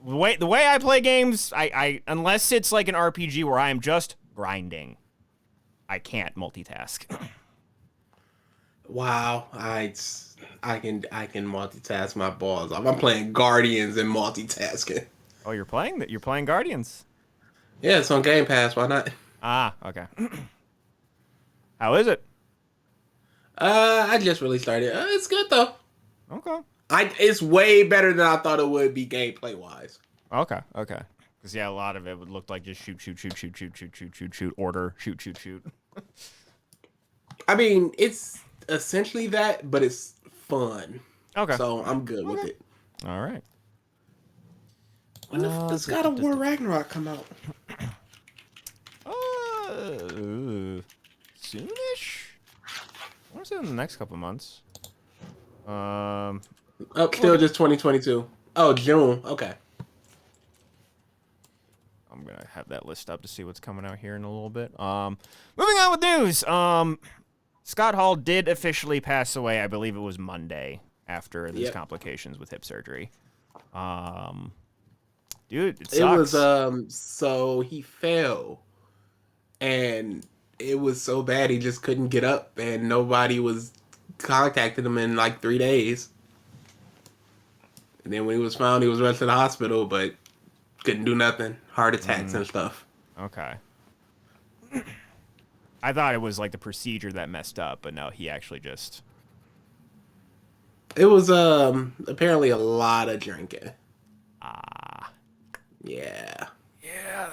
the way I play games. I unless it's like an RPG where I am just grinding, I can't multitask. Wow, I can multitask my balls off. I'm playing Guardians and multitasking. Oh, you're playing that? You're playing Guardians? Yeah, it's on Game Pass. Why not? Ah, okay. How is it? I just really started. It's good though. Okay. It's way better than I thought it would be gameplay wise. Okay. Because yeah, a lot of it would look like just shoot, order, shoot. I mean, it's essentially that, but it's fun. Okay. So I'm good with it. All right. When does God of War Ragnarok come out? Soonish. I want to say in the next couple months. Still just 2022. Oh, June. Okay. I'm gonna have that list up to see what's coming out here in a little bit. Moving on with news. Scott Hall did officially pass away. I believe it was Monday after his complications with hip surgery. Dude, it sucks. It was so he fell, and it was so bad he just couldn't get up, and nobody was contacting him in like 3 days. And then when he was found, he was rushed to the hospital, but couldn't do nothing. Heart attacks and stuff. Okay. I thought it was like the procedure that messed up, but no, he actually just... It was apparently a lot of drinking. Yeah. Yeah,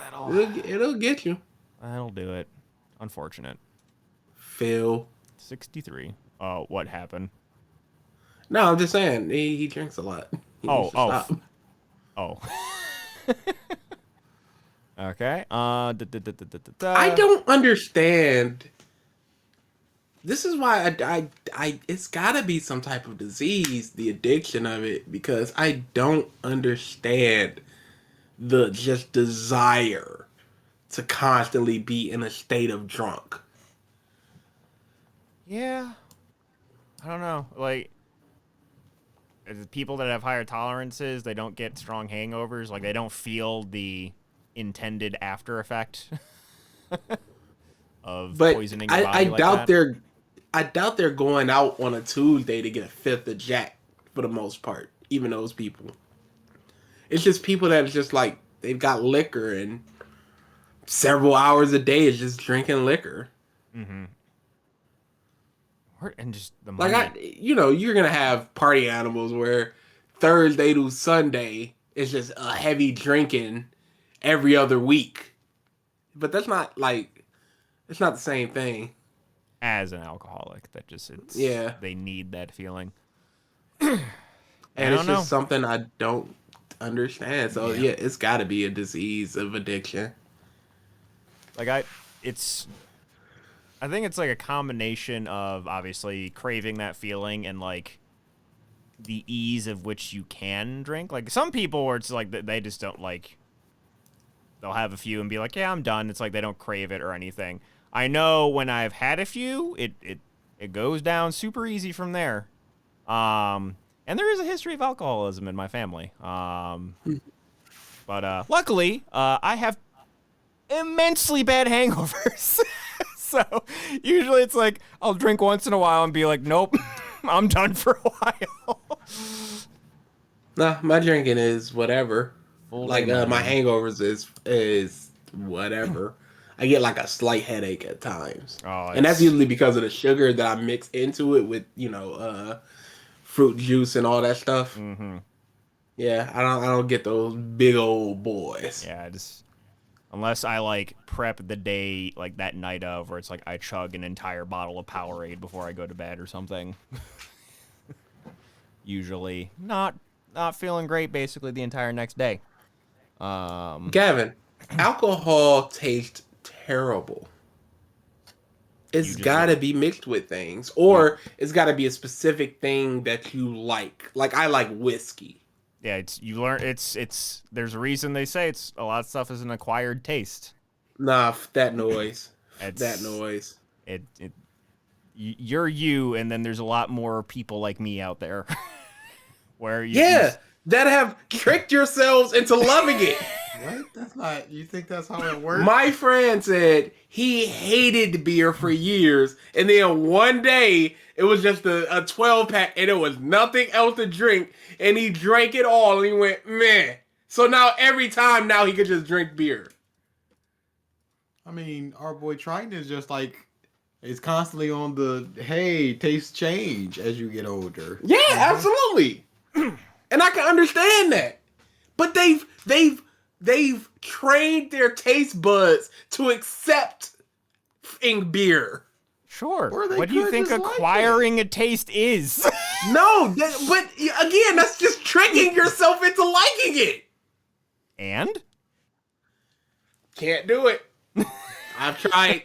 It'll get you. That'll do it. Unfortunate. Phil. 63. Oh, what happened? No, I'm just saying he drinks a lot. He needs to stop. Okay. I don't understand. This is why I it's gotta be some type of disease, the addiction of it, because I don't understand the just desire to constantly be in a state of drunk. Yeah. I don't know. Like, people that have higher tolerances, they don't get strong hangovers. Like, they don't feel the intended after effect of poisoning your body like that. I doubt they're going out on a Tuesday to get a fifth of Jack for the most part. Even those people, it's just people that are just like they've got liquor and several hours a day is just drinking liquor. Mm-hmm. And just the money. Like you're gonna have party animals where Thursday to Sunday is just a heavy drinking every other week, but that's not like it's not the same thing. As an alcoholic, that just they need that feeling. And it's just something I don't understand. So yeah, it's got to be a disease of addiction. Like I think it's like a combination of obviously craving that feeling and like the ease of which you can drink. Like some people where it's like they just don't like, they'll have a few and be like, yeah, I'm done. It's like they don't crave it or anything. I know when I've had a few, it goes down super easy from there. And there is a history of alcoholism in my family. But luckily, I have immensely bad hangovers. So usually it's like I'll drink once in a while and be like, nope, I'm done for a while. Nah, my drinking is whatever. My hangovers is whatever. I get like a slight headache at times. And that's usually because of the sugar that I mix into it with, fruit juice and all that stuff. Mm-hmm. Yeah, I don't get those big old boys. Yeah, unless I like prep the day like that night of, where it's like I chug an entire bottle of Powerade before I go to bed or something. Usually not feeling great basically the entire next day. Gavin, alcohol tastes terrible. It's got to be mixed with things, or it's got to be a specific thing that you like. Like I like whiskey. Yeah, it's there's a reason they say it's a lot of stuff is an acquired taste. Nah, that noise. It's, that noise. You're you, and then there's a lot more people like me out there. Where that have tricked yourselves into loving it. What? That's not. You think that's how it works? My friend said he hated beer for years, and then one day it was just a 12-pack, and it was nothing else to drink, and he drank it all, and he went, meh. So now every time now he could just drink beer. I mean, our boy Triton is just like, is constantly on the, hey, tastes change as you get older. Yeah, absolutely. And I can understand that. But they've trained their taste buds to accept beer. Sure. Or they What do you could think just like acquiring a taste is? No, but again, that's just tricking yourself into liking it. And? Can't do it. I've tried.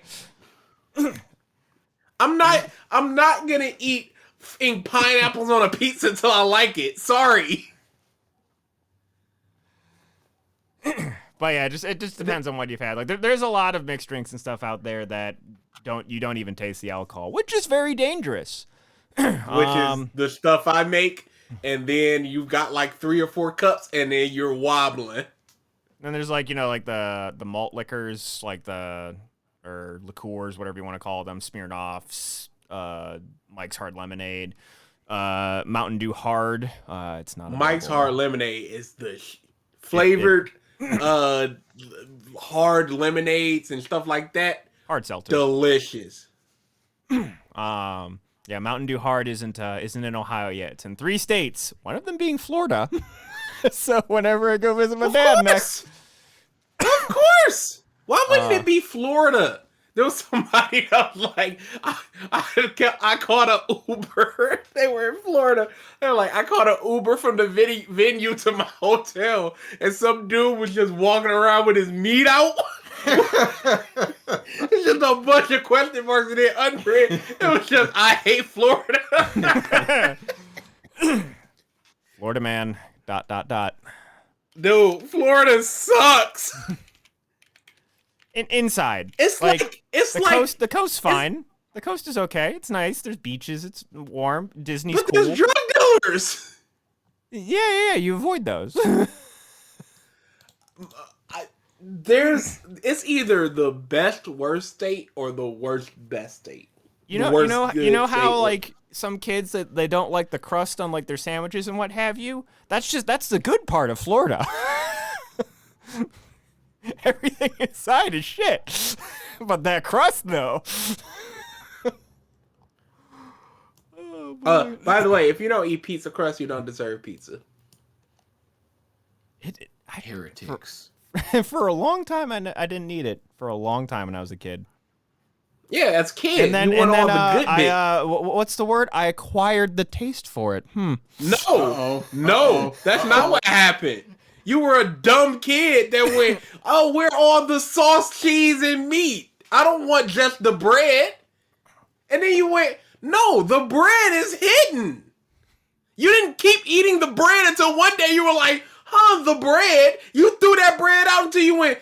I'm not gonna eat pineapples on a pizza until I like it. Sorry. But yeah, it just depends on what you've had. Like there's a lot of mixed drinks and stuff out there that you don't even taste the alcohol, which is very dangerous. Which is the stuff I make, and then you've got like 3 or 4 cups, and then you're wobbling. Then there's like like the malt liquors, like or liqueurs, whatever you want to call them, Smirnoffs, Mike's Hard Lemonade, Mountain Dew Hard. It's not Mike's available. Hard Lemonade is the flavored hard lemonades and stuff like that. Hard seltzer. Delicious. Yeah, Mountain Dew Hard isn't in Ohio yet. It's in 3 states, one of them being Florida. So whenever I go visit my dad next. Of course. Why wouldn't it be Florida? There was somebody that was like, I caught an Uber. They were in Florida. They were like, I caught an Uber from the venue to my hotel, and some dude was just walking around with his meat out. It's just a bunch of question marks in it under it. It was just, I hate Florida. Florida man. ... Dude, Florida sucks. Inside. It's like the coast's fine. The coast is okay. It's nice. There's beaches. It's warm. Disney's but cool. there's drug dealers. Yeah. You avoid those. It's either the best worst state or the worst best state. You know how like some kids that they don't like the crust on like their sandwiches and what have you? That's the good part of Florida. Everything inside is shit. But that crust though. By the way, if you don't eat pizza crust, you don't deserve pizza. Heretics. For a long time, I didn't eat it. For a long time when I was a kid. Yeah, as a kid, and then, you want all the good bits. What's the word? I acquired the taste for it. No, that's not what happened. You were a dumb kid that went, oh, where all the sauce, cheese, and meat? I don't want just the bread. And then you went, no, the bread is hidden. You didn't keep eating the bread until one day you were like, the bread? You threw that bread out until you went,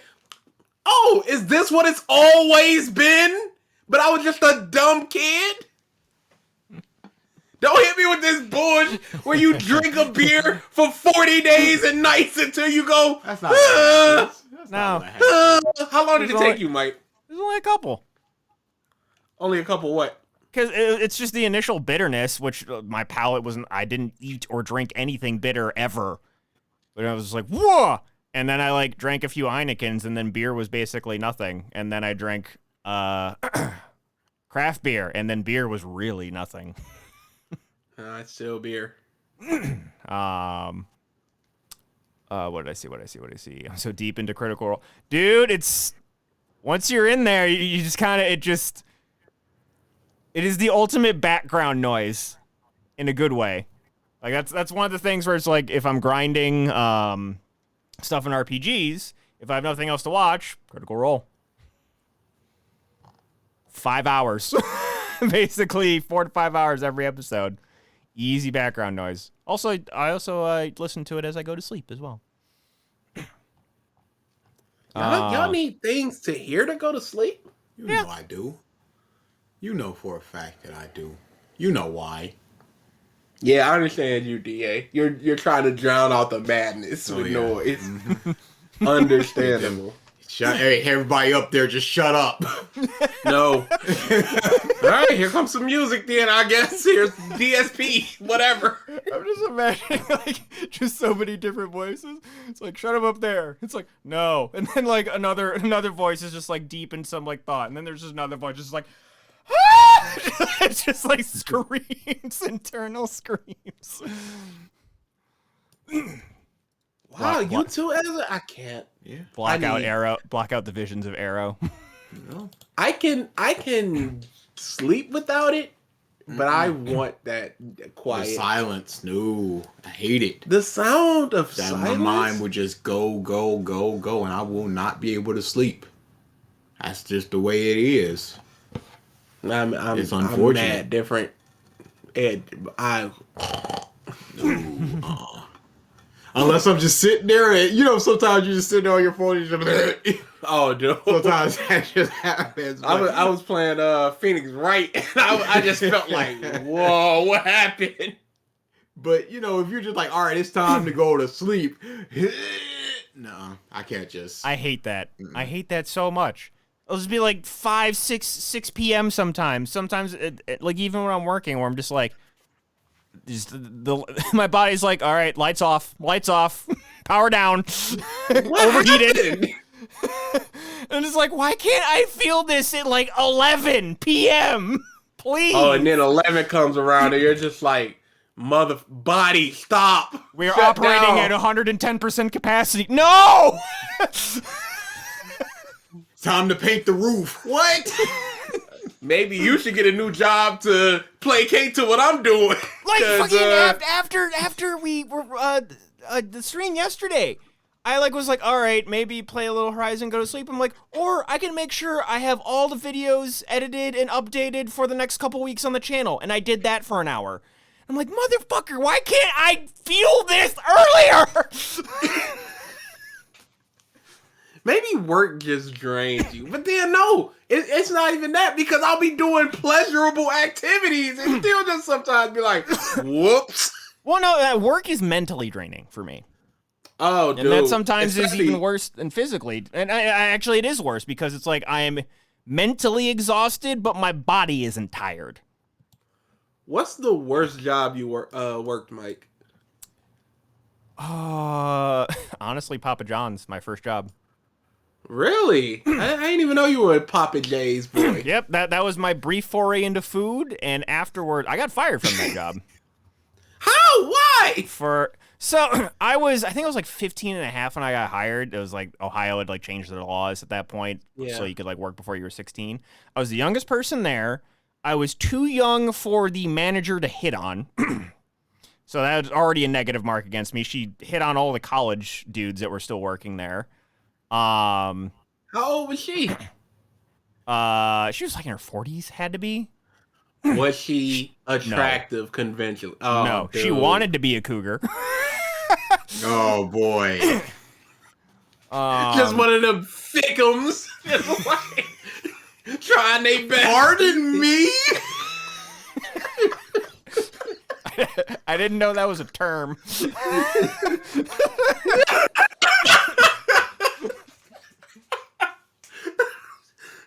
oh, is this what it's always been? But I was just a dumb kid? Don't hit me with this bullshit where you drink a beer for 40 days and nights until you go, That's not what happens. how long did it take you, Mike? There's only a couple. Only a couple what? Because it's just the initial bitterness, which my palate wasn't, I didn't eat or drink anything bitter ever. But I was like, whoa! And then I like drank a few Heinekens, and then beer was basically nothing. And then I drank craft beer, and then beer was really nothing. It's still beer. What did I see? I'm so deep into Critical Role. Dude, it's... Once you're in there, you just kind of... It is the ultimate background noise in a good way. Like, that's one of the things where it's like, if I'm grinding stuff in RPGs, if I have nothing else to watch, Critical Role. 5 hours. Basically 4 to 5 hours every episode. Easy background noise. Also, I listen to it as I go to sleep as well. Y'all need things to hear to go to sleep? You know I do. You know for a fact that I do. You know why. Yeah, I understand you, DA. You're trying to drown out the madness with noise. Mm-hmm. Understandable. Hey, everybody up there, just shut up. No. All right, here comes some music then, I guess. Here's DSP, whatever. I'm just imagining, like, just so many different voices. It's like, shut him up there. It's like, no. And then, like, another voice is just, like, deep in some, like, thought. And then there's just another voice just like, ah! It's just, like, screams, internal screams. Wow, you two, I can't. Yeah. Block out the visions of Arrow. No. I can sleep without it, but I want that quiet. The silence. No, I hate it. The sound of that silence. My mind would just go, and I will not be able to sleep. That's just the way it is. It's unfortunate. I'm mad different. Unless I'm just sitting there, and sometimes you just sit there on your phone. And just, oh, dude. Sometimes that just happens. I was playing Phoenix Wright, and I just felt like, whoa, what happened? But if you're just like, all right, it's time to go to sleep. No, I can't just. I hate that. I hate that so much. It'll just be like 5, 6 p.m. sometimes. Sometimes, like even when I'm working, where I'm just like. My body's like, all right, lights off, power down, overheated. And it's like, why can't I feel this at like 11 p.m. Please? Oh, and then 11 comes around and you're just like, body, stop. We are operating down. at 110% capacity. No! Time to paint the roof. What? Maybe you should get a new job to placate to what I'm doing. Like fucking after we were the stream yesterday, I was like, all right, maybe play a little Horizon, go to sleep. I'm like, or I can make sure I have all the videos edited and updated for the next couple weeks on the channel, and I did that for an hour. I'm like, motherfucker, why can't I feel this earlier? Maybe work just drains you. But then, no, it's not even that, because I'll be doing pleasurable activities and still just sometimes be like, whoops. Well, no, work is mentally draining for me. Oh, dude. And that sometimes is even worse than physically. And actually, it is worse because it's like I am mentally exhausted, but my body isn't tired. What's the worst job you worked, Mike? Honestly, Papa John's, my first job. Really? I didn't even know you were a Papa J's boy. Yep, that was my brief foray into food, and afterward, I got fired from that job. How? Why? I think I was like 15 and a half when I got hired. It was like Ohio had changed their laws at that point, so you could work before you were 16. I was the youngest person there. I was too young for the manager to hit on. So that was already a negative mark against me. She hit on all the college dudes that were still working there. How old was she? She was in her 40s, had to be. Was she attractive conventionally? Oh, no, dude. she wanted to be a cougar. Oh boy. Just one of them thickums. Just trying their best. Pardon me? I didn't know that was a term.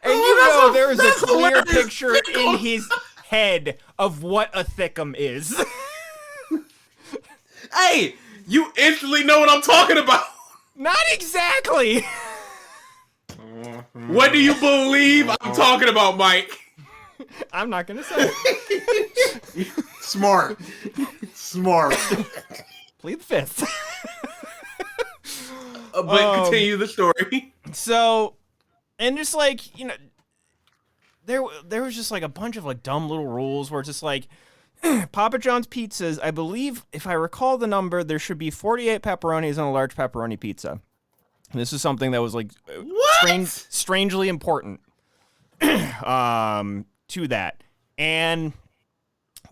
And there is a clear picture in his head of what a thickum is. Hey, you instantly know what I'm talking about. Not exactly. What do you believe I'm talking about, Mike? I'm not going to say it. Smart. Plead the fifth. But continue the story. So, and just there was just a bunch of dumb little rules where it's just Papa John's pizzas, I believe, if I recall the number, there should be 48 pepperonis on a large pepperoni pizza. And this is something that was like strangely important to that. And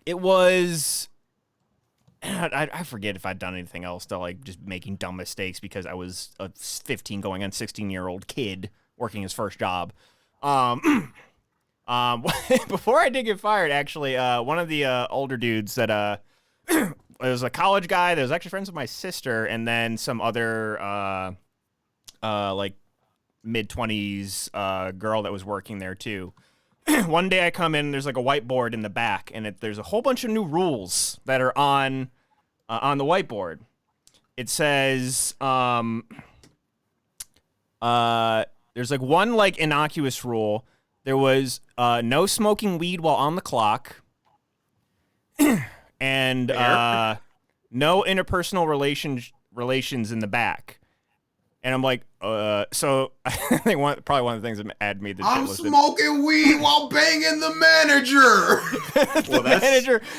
it was, I forget if I'd done anything else to like just making dumb mistakes because I was a 15 going on 16-year-old kid working his first job. Before I did get fired, actually, one of the older dudes that it was a college guy that was actually friends with my sister, and then some other like mid-20s girl that was working there too. One day I come in, there's like a whiteboard in the back, and there's a whole bunch of new rules that are on the whiteboard. It says there's like one like innocuous rule. There was no smoking weed while on the clock, and no interpersonal relations in the back. And I'm like, so I think probably one of the things that added me to I'm was smoking weed while banging the manager.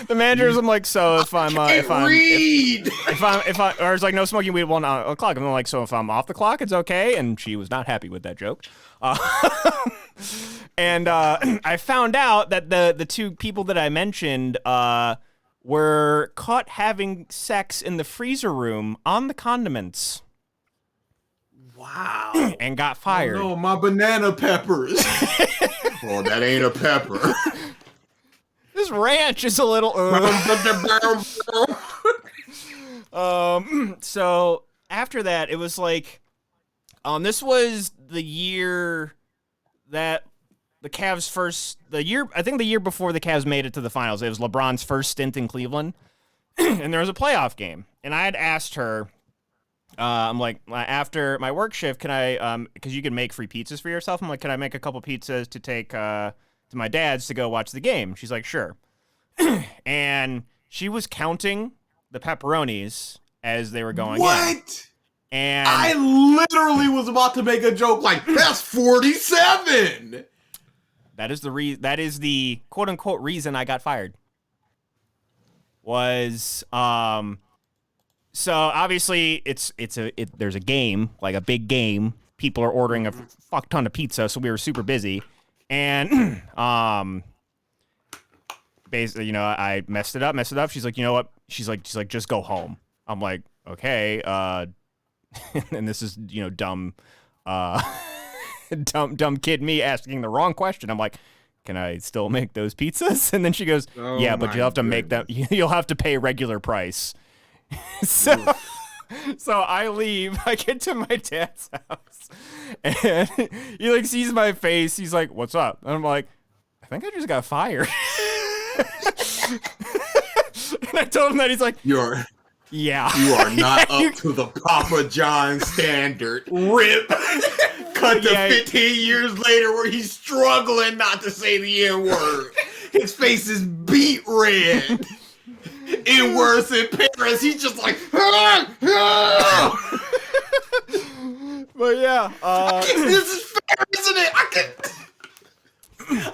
the manager's. I'm like, so if I'm or it's like no smoking weed while on the clock. And I'm like, so if I'm off the clock, it's okay. And she was not happy with that joke. And I found out that the two people that I mentioned were caught having sex in the freezer room on the condiments. Wow. And got fired. Oh, no, my banana peppers. Oh, that ain't a pepper. This ranch is a little. So after that, it was like, this was the year that the Cavs I think the year before the Cavs made it to the finals. It was LeBron's first stint in Cleveland, and there was a playoff game, and I had asked her. I'm like, after my work shift, can I, because you can make free pizzas for yourself. I'm like, can I make a couple pizzas to take to my dad's to go watch the game? She's like, sure. And she was counting the pepperonis as they were going in. What? And I literally was about to make a joke like, that's 47. that is the quote unquote reason I got fired. Was So obviously there's a game, like a big game. People are ordering a fuck ton of pizza, so we were super busy. And basically, you know, I messed it up. She's like, you know what? She's like, just go home. I'm like, okay. And this is, you know, dumb kid me asking the wrong question. I'm like, can I still make those pizzas? And then she goes, yeah, but you'll have to make them. You'll have to pay regular price. So I leave. I get to my dad's house, and he like sees my face. He's like, "What's up?" And I'm like, "I think I just got fired." And I told him that. He's like, You are not up to the Papa John standard. Rip. Cut to 15 years later where he's struggling not to say the N-word. His face is beet red. In worse in Paris, he's just like, But yeah, this is fair, isn't it?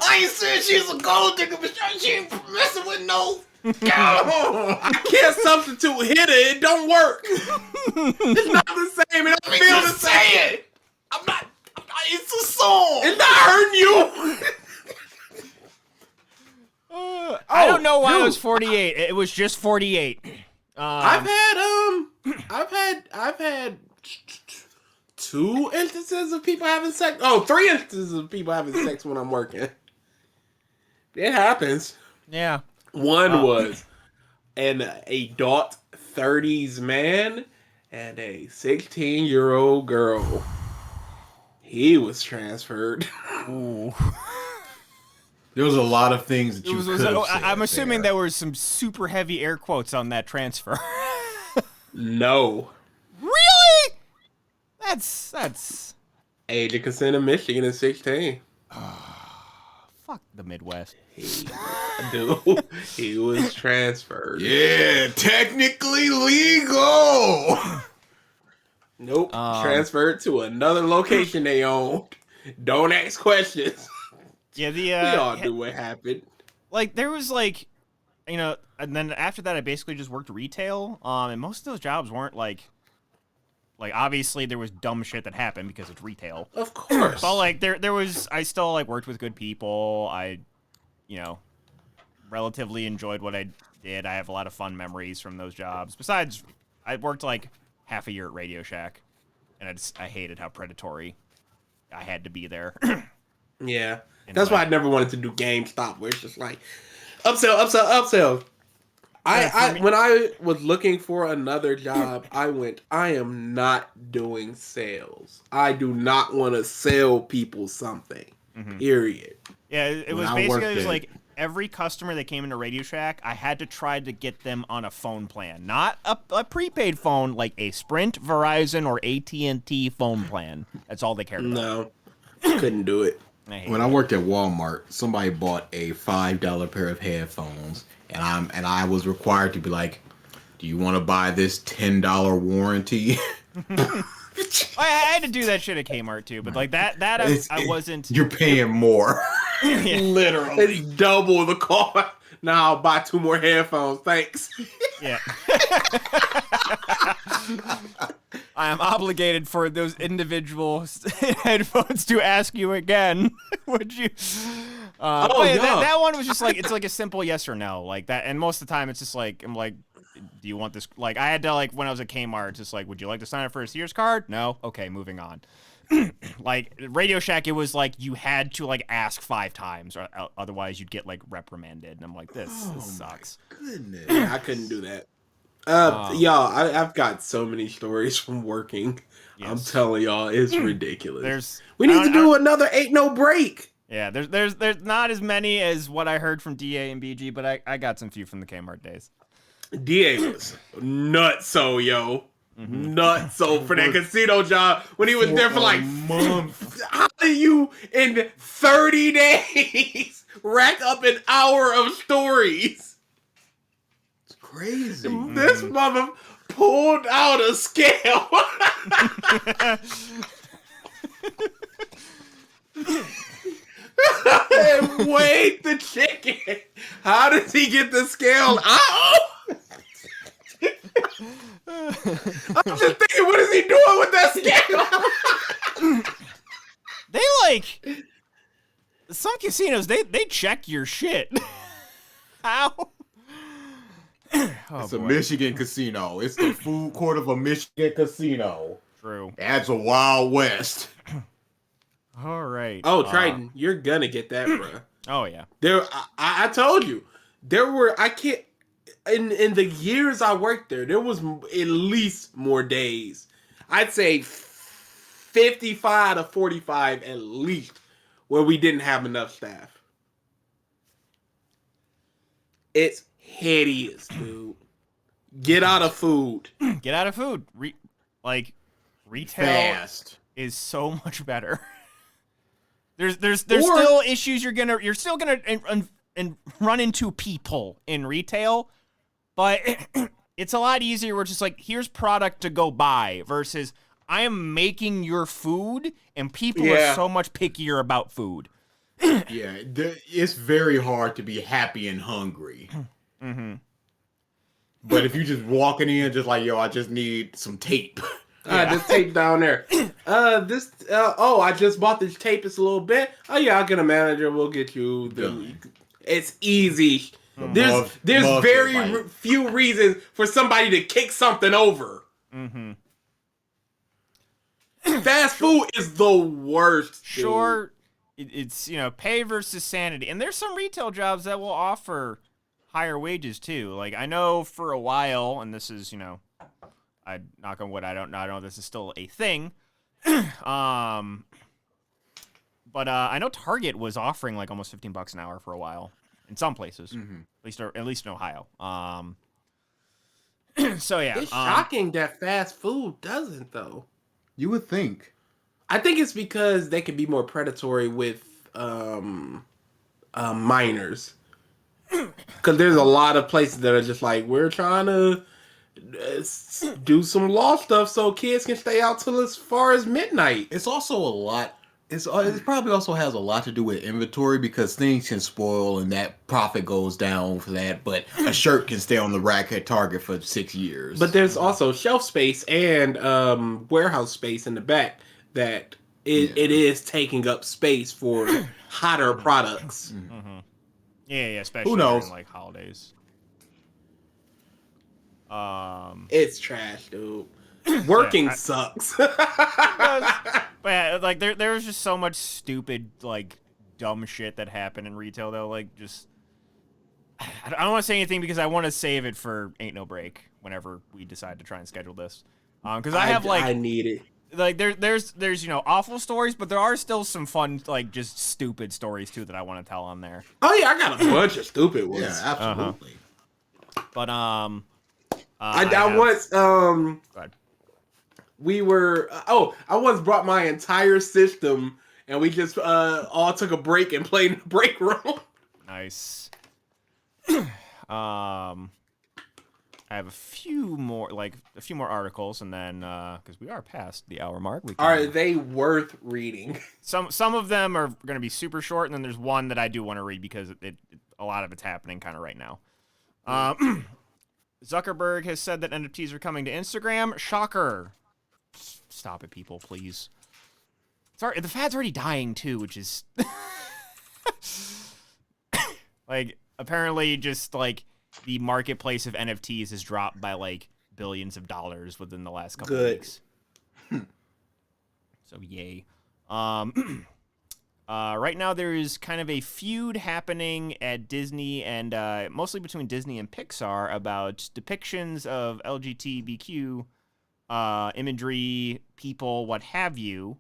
I ain't saying she's a gold digger, but she ain't messing with no. I can't substitute hitter. It don't work. It's not the same. It don't feel the same. It's a song. It's not hurting you. I don't know why it was 48. It was just 48. I've had 2 instances of people having sex. Oh, 3 instances of people having sex when I'm working. It happens. Yeah. One was an adult 30s man and a 16-year-old girl. He was transferred. Ooh. There was a lot of things that you could have said. I'm assuming there were some super heavy air quotes on that transfer. No. Really? That's Age of consent in Michigan is 16. fuck the Midwest. He was transferred. Yeah, technically legal. Nope. Transferred to another location they owned. Don't ask questions. Yeah, We all knew what happened. like there was like and then after that, I basically just worked retail. And most of those jobs weren't like obviously there was dumb shit that happened because it's retail. Of course. But like there was, I still like worked with good people. I, relatively enjoyed what I did. I have a lot of fun memories from those jobs. Besides, I worked like half a year at Radio Shack, and I hated how predatory I had to be there. Yeah. That's why I never wanted to do GameStop, where it's just like upsell, upsell, upsell. When I was looking for another job, I am not doing sales. I do not want to sell people something. Period. Yeah, it was basically like every customer that came into Radio Shack, I had to try to get them on a phone plan, not a prepaid phone, like a Sprint, Verizon, or AT&T phone plan. That's all they cared about. No, couldn't do it. When I worked at Walmart, somebody bought a $5 pair of headphones, and I was required to be like, "Do you want to buy this $10 warranty?" I had to do that shit at Kmart too, but like that I wasn't. You're paying more. Yeah. Literally, it's double the cost. Now I'll buy 2 more headphones. Thanks. Yeah. I am obligated for those individual headphones to ask you again. Would you? Yeah. That one was just like, it's like a simple yes or no, like that. And most of the time, it's just like, I'm like, do you want this? Like, I had to, like, when I was at Kmart, just like, would you like to sign up for a Sears card? No. Okay, moving on. Like Radio Shack, it was like you had to like ask 5 times, or otherwise you'd get like reprimanded. And I'm like, this sucks. Goodness. Yeah, I couldn't do that. Y'all, I've got so many stories from working. Yes. I'm telling y'all, it's ridiculous. We need to do another Ain't No Break. Yeah, there's not as many as what I heard from DA and BG, but I got some few from the Kmart days. DA was nutso, yo. Nutso for that casino job when he was there for like months. How do you in 30 days rack up an hour of stories? It's crazy. This mother pulled out a scale. And weighed the chicken. How does he get the scale out? I'm just thinking, what is he doing with that scale? They like some casinos. They check your shit. How? It's a Michigan casino. It's the food court of a Michigan casino. True. That's a Wild West. All right. Oh, Triton, you're gonna get that, bro. Oh yeah. I told you, there were in the years I worked there was at least more days. I'd say 55 to 45 at least where we didn't have enough staff. It's hideous, dude. Get out of food. Get out of food. Retail Fast. is so much better. There's still issues you're still gonna and run into people in retail, but it's a lot easier. Where it's just like, here's product to go buy versus I am making your food, and people are so much pickier about food. Yeah, it's very hard to be happy and hungry. But if you just walking in just like, yo, I just need some tape. This tape down there. I just bought this tape. It's a little bit. Oh yeah, I'll get a manager. We'll get you. It's easy. There's very few reasons for somebody to kick something over. Fast food is the worst. Sure, it's pay versus sanity, and there's some retail jobs that will offer higher wages too. Like I know for a while, and this is I knock on wood, I don't know this is still a thing. But I know Target was offering like almost $15 an hour for a while in some places, at least in Ohio. So yeah, it's shocking that fast food doesn't though. You would think. I think it's because they can be more predatory with minors. Because there's a lot of places that are just like, we're trying to do some law stuff so kids can stay out till as far as midnight. It's also a lot It probably also has a lot to do with inventory because things can spoil and that profit goes down for that. But a shirt can stay on the rack at Target for 6 years. But there's also shelf space and warehouse space in the back that it is taking up space for hotter products. Mm-hmm. Yeah, especially Who knows? during like holidays. It's trash, dude. Working sucks. But yeah, like there was just so much stupid, like dumb shit that happened in retail though. Like just, I don't want to say anything because I want to save it for Ain't No Break whenever we decide to try and schedule this. Because I need it. Like there's awful stories, but there are still some fun like just stupid stories too that I want to tell on there. Oh yeah, I got a bunch of stupid ones. Yeah, absolutely. But I have, once go ahead. we were I once brought my entire system and we just all took a break and played in the break room. Nice. I have a few more articles, and then because we are past the hour mark, Are they worth reading? Some of them are going to be super short, and then there's one that I do want to read because a lot of it's happening kind of right now. Zuckerberg has said that NFTs are coming to Instagram. Shocker. Stop it, people, please. Sorry, the fad's already dying too, which is like apparently just like the marketplace of NFTs has dropped by like billions of dollars within the last couple of weeks. So yay. Right now there is kind of a feud happening at Disney and mostly between Disney and Pixar about depictions of LGBTQ imagery, people, what have you.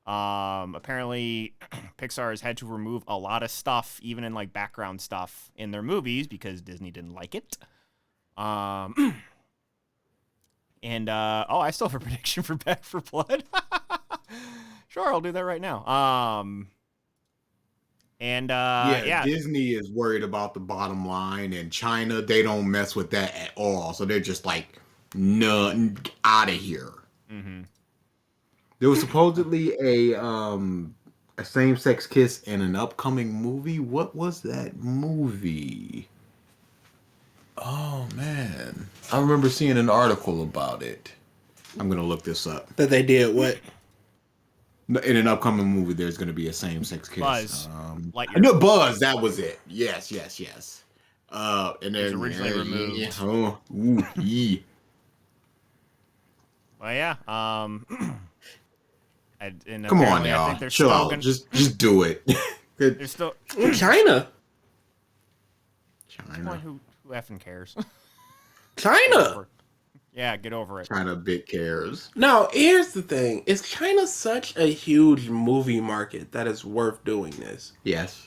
Apparently Pixar has had to remove a lot of stuff, even in like background stuff in their movies because Disney didn't like it. And I still have a prediction for Back 4 Blood. Sure, I'll do that right now. Disney is worried about the bottom line, and China, they don't mess with that at all. So they're just like, none, out of here. Mm-hmm. There was supposedly a same-sex kiss in an upcoming movie. What was that movie? Oh man, I remember seeing an article about it. I'm gonna look this up. That they did what? In an upcoming movie, there's gonna be a same-sex kiss. Buzz. No, Buzz. That was it. Yes. And then It was originally removed. Yeah. Well, yeah. Come on, y'all. Chill out. Just do it. There's still China. Who effing cares? China. Yeah, get over it. China bit cares. Now, here's the thing. Is China such a huge movie market that it's worth doing this? Yes.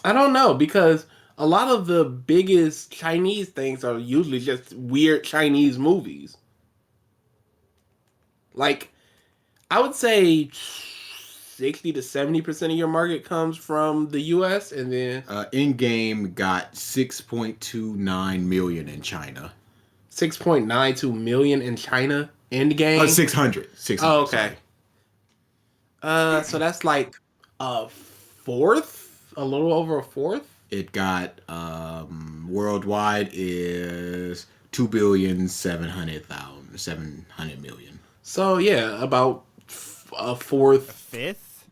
I don't know, because a lot of the biggest Chinese things are usually just weird Chinese movies. Like, I would say 60 to 70% of your market comes from the US, and then In-game got 6.29 million in China. 6.92 million in China. Endgame. 600. Oh, okay. So that's like a fourth, a little over a fourth. It got worldwide is 2,700,000,700,000,000. So yeah, about a fourth, A fifth.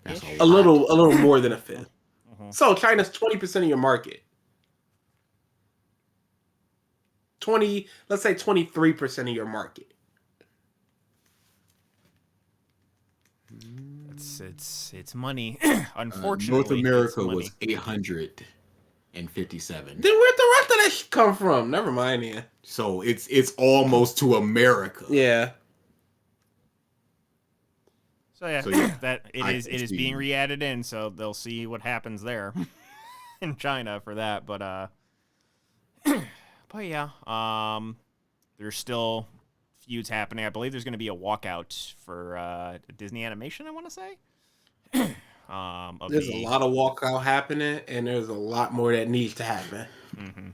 That's a little more than a fifth. So China's 20% of your market. 20, let's say 23% of your market. It's money. Unfortunately, North America it's was 857. Then where'd the rest of that shit come from? Never mind, yeah. So it's almost to America. Yeah. So yeah, that it is being re-added in, so they'll see what happens there in China for that. But yeah, there's still feuds happening. I believe there's going to be a walkout for Disney Animation, I want to say. There's a lot of walkout happening, and there's a lot more that needs to happen. Mm-hmm.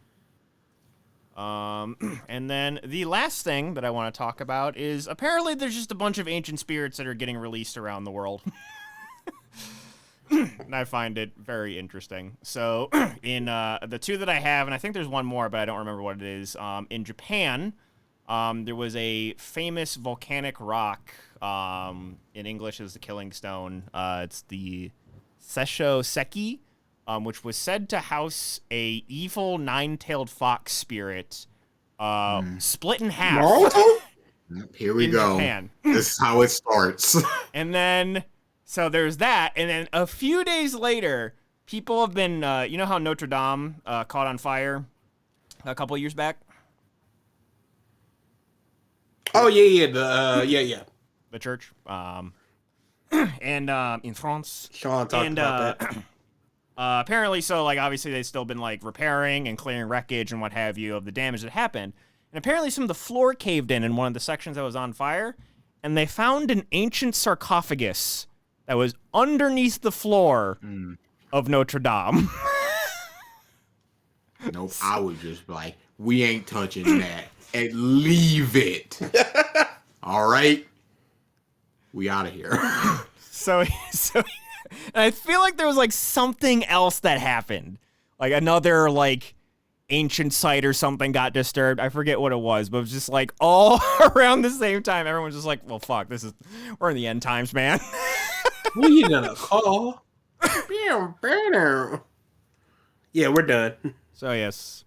And then the last thing that I want to talk about is apparently there's just a bunch of ancient spirits that are getting released around the world. And I find it very interesting. So in the two that I have, and I think there's one more, but I don't remember what it is. In Japan, there was a famous volcanic rock. In English is the Killing Stone. It's the Seisho Seki, which was said to house a evil nine-tailed fox spirit, split in half. Naruto? Here we in go. Japan. This is how it starts. And then, so there's that, and then a few days later, people have been, you know how Notre Dame caught on fire a couple of years back? Oh yeah, yeah. The church, and in France. Sean talked about that. Apparently, so like obviously they've still been like repairing and clearing wreckage and what have you of the damage that happened. And apparently some of the floor caved in one of the sections that was on fire, and they found an ancient sarcophagus that was underneath the floor of Notre Dame. Nope, I would just be like, we ain't touching that and leave it. All right, we out of here. So and I feel like there was like something else that happened, like another like ancient site or something got disturbed. I forget what it was, but it was just like all around the same time. Everyone's just like, well, fuck, we're in the end times, man. Who you gonna call? Yeah, we're done. So yes,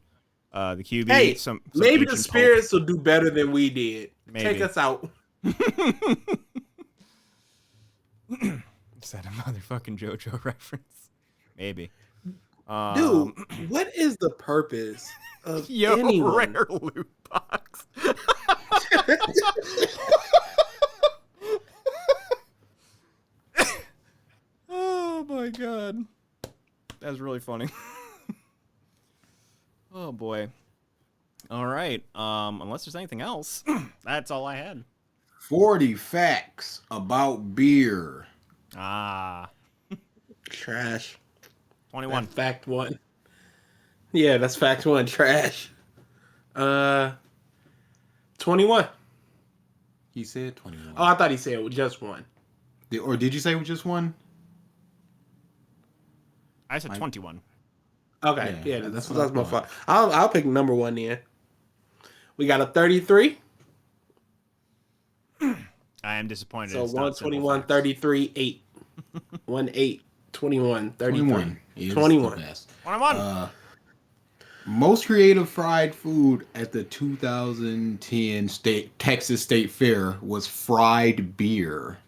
the QB. Hey, some maybe the ancient spirits will do better than we did. Maybe. Take us out. Is that a motherfucking JoJo reference? Maybe. Dude, what is the purpose of Yo, anyone? rare loot box. Oh my god. That's really funny. Oh boy. All right. Unless there's anything else, that's all I had. 40 facts about beer. Ah. Trash. 21. That's fact one. Yeah, that's fact one. Trash. 21. He said 21. Oh, I thought he said just one. Or did you say just one? I said 21. Okay, Yeah, yeah, that's what I my thought. fault. I'll pick number one then. We got a 33. I am disappointed. So it's not 121, simple facts. 33, 8. 1, 8, 21, 33. 21. is 21. the best. 21. Most creative fried food at the 2010 Texas State Fair was fried beer.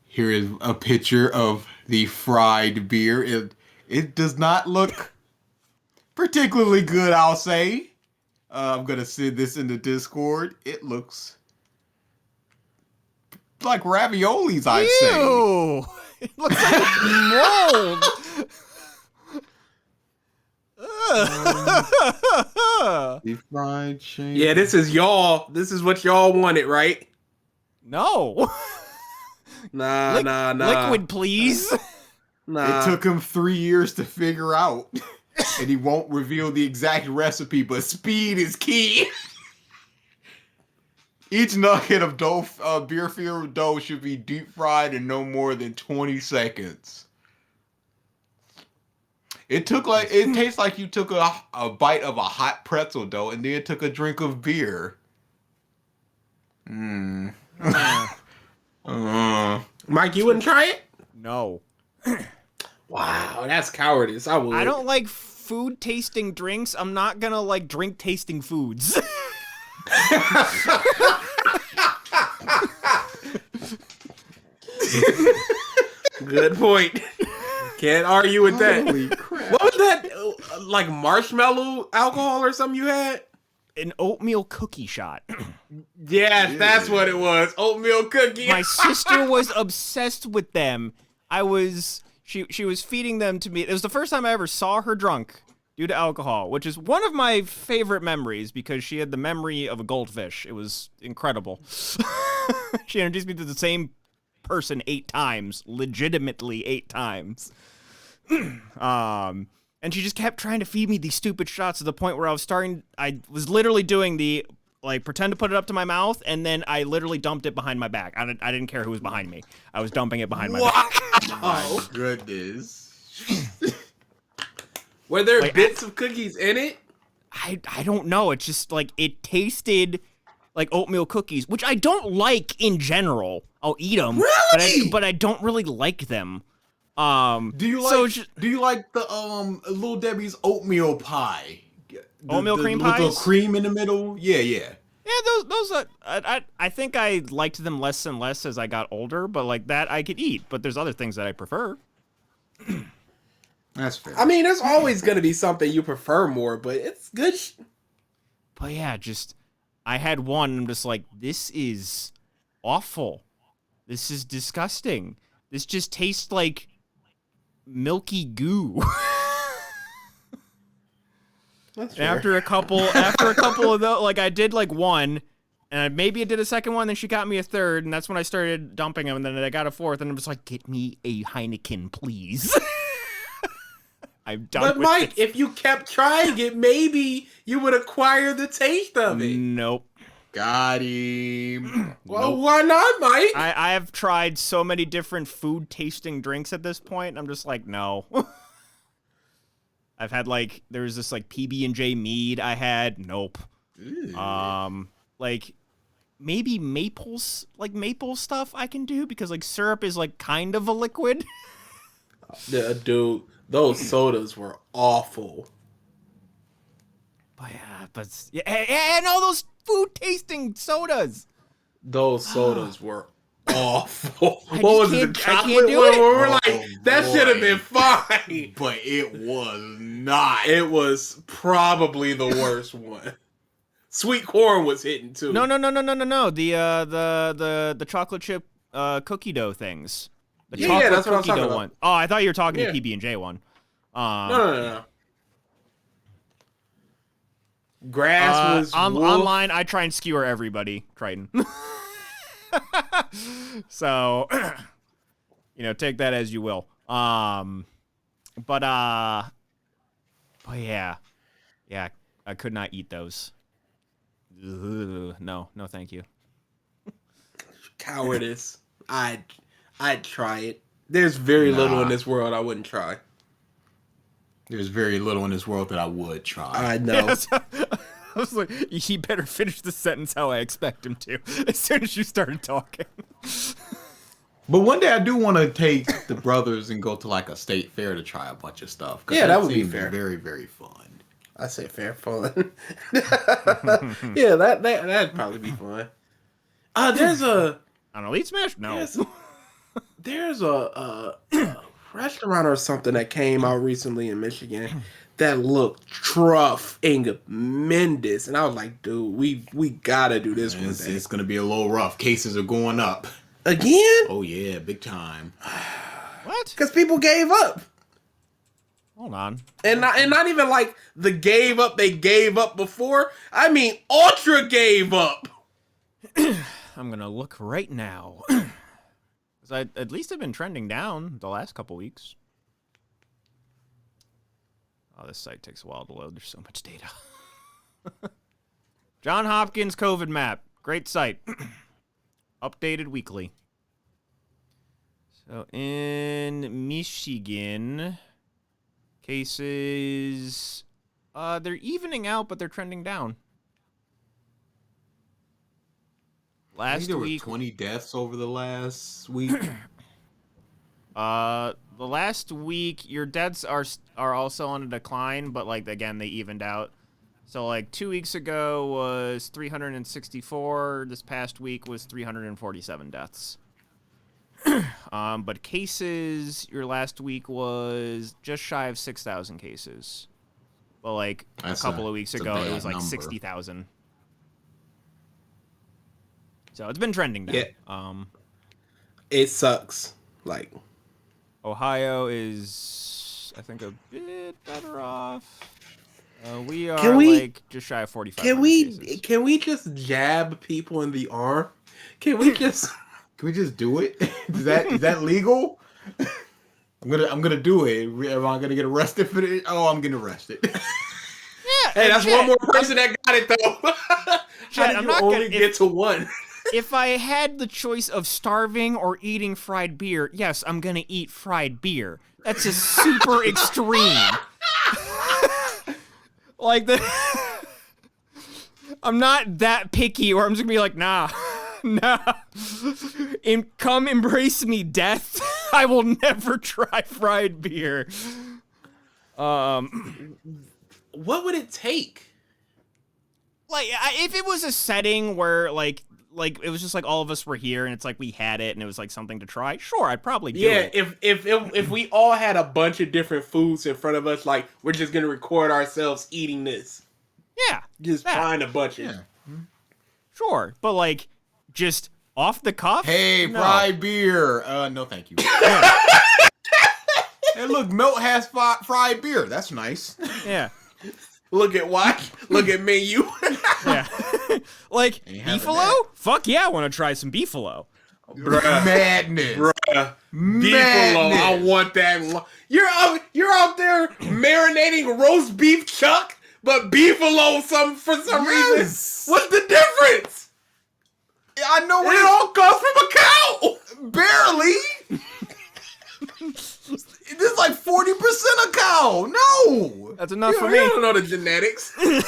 Here is a picture of the fried beer. It does not look particularly good, I'll say. I'm going to send this in the Discord. It looks like raviolis, I'd say. Ew! It looks like mold. The fried chicken. Yeah, this is y'all. This is what y'all wanted, right? No. Nah. Liquid, please. Nah. It took him 3 years to figure out. And he won't reveal the exact recipe, but speed is key. Each nugget of beer-filled dough should be deep fried in no more than 20 seconds. It tastes like you took a bite of a hot pretzel dough and then took a drink of beer. Mike, you wouldn't try it? No. Wow, that's cowardice. I would. I don't like food tasting drinks. I'm not gonna like drink tasting foods. Good point. Can't argue with that. Holy crap. What was that? Like marshmallow alcohol or something you had? An oatmeal cookie shot. Yes, that's what it was. Oatmeal cookie. My sister was obsessed with them. She was feeding them to me. It was the first time I ever saw her drunk due to alcohol, which is one of my favorite memories because she had the memory of a goldfish. It was incredible. She introduced me to the same person 8 times, legitimately 8 times. And And she just kept trying to feed me these stupid shots to the point where I was literally doing the, like, pretend to put it up to my mouth, and then I literally dumped it behind my back. I didn't care who was behind me. I was dumping it behind my back. My goodness. Were there Like, bits of cookies in it? I don't know. It's just, like, it tasted like oatmeal cookies, which I don't like in general. I'll eat them, Really? but I don't really like them. Do you like so do you like the Little Debbie's oatmeal pie? Oatmeal cream with the pies? cream in the middle? Yeah. Yeah, those I think I liked them less and less as I got older, but like that I could eat. But there's other things that I prefer. That's fair. I mean, there's always gonna be something you prefer more, but it's good. But yeah, just I had one, and I'm just like, this is awful. This is disgusting. This just tastes like milky goo. That's And after a couple of those, like I did like one, and maybe I did a second one. Then she got me a third, and that's when I started dumping them. And then I got a fourth, and I'm just like, get me a Heineken, please. I'm done. But with Mike, this. if you kept trying it, maybe you would acquire the taste of it. Nope. Got him. Well, why not, Mike? I have tried so many different food tasting drinks at this point, and I'm just like, no. I've had like there's this like PB&J mead I had. Nope. Like maybe maple stuff I can do because like syrup is like kind of a liquid. Yeah, dude, those sodas were awful. But yeah, and all those food tasting sodas. Those sodas were awful. I What was just it? The can't- I can't chocolate do one? it. Where we're Oh, like, that boy. should have been fine. But it was not. It was probably the worst one. Sweet corn was hitting too. No. The chocolate chip cookie dough things. The Yeah, chocolate that's what I was cookie talking dough about. one. Oh, I thought you were talking Yeah. the PB&J one. No. Grass was wolf. Online. I try and skewer everybody, Triton. So, take that as you will. But yeah, I could not eat those. Ugh, no, thank you. Cowardice. I'd try it. There's very little in this world I wouldn't try. There's very little in this world that I would try. I know. Yes. I was like, he better finish the sentence how I expect him to. As soon as you started talking. But one day I do want to take the brothers and go to like a state fair to try a bunch of stuff. 'Cause Yeah, that would be seems fair. Very, very fun. I say fair fun. Yeah, that'd probably be fun. There's a On Elite Smash? No. there's a restaurant or something that came out recently in Michigan that looked tremendous, and I was like, dude, we gotta do this one day. It's gonna be a little rough. Cases are going up. Again? Oh yeah, big time. What? Because people gave up. Hold on. And not even like the gave up they gave up before. I mean, Ultra gave up. I'm going to look right now. 'Cause at least I've been trending down the last couple weeks. Oh, this site takes a while to load. There's so much data. John Hopkins COVID map. Great site. Updated weekly. So in Michigan, cases, they're evening out, but they're trending down. I think Last there week, were 20 deaths over the last week. the last week, your deaths are also on a decline, but like again, they evened out. So like 2 weeks ago was 364. This past week was 347 deaths. But cases, your last week was just shy of 6,000 cases. But like a couple of weeks ago, it was like 60,000. So it's been trending down. Yeah. It sucks. Like, Ohio is, I think, a bit better off. We are like just shy of 45. Can we just jab people in the arm? Can we just Can we just do it? Is that legal? I'm gonna do it. Am I gonna get arrested for it? Oh, I'm getting arrested. Yeah, Hey, that's Chad, one more person that got it though. How Chad, did I'm you not only gonna- get to one? If I had the choice of starving or eating fried beer, yes, I'm gonna eat fried beer. That's just super extreme. Like the I'm not that picky where I'm just gonna be like, nah. Nah. Come embrace me, death. I will never try fried beer. What would it take? Like, if it was a setting where, like it was just like all of us were here and it's like we had it and it was like something to try, sure, I'd probably do it. If we all had a bunch of different foods in front of us, like we're just gonna record ourselves eating this, Yeah. just that. trying a bunch of. Sure. But, like, just off the cuff? Hey, No. fried beer. No, thank you. Hey, look, Melt has fried beer. That's nice. Yeah. Look at watch. Look at menu. Yeah. Like, Ain't having beefalo? that. Fuck yeah, I want to try some beefalo. Bruh. Madness. Bruh. Beefalo, Madness. I want that. You're out there marinating roast beef chuck, but beefalo for some reason. Yes. What's the difference? I know It all comes from a cow. barely. This is like 40% a cow. No. That's enough You for you me. don't know the genetics. Hell,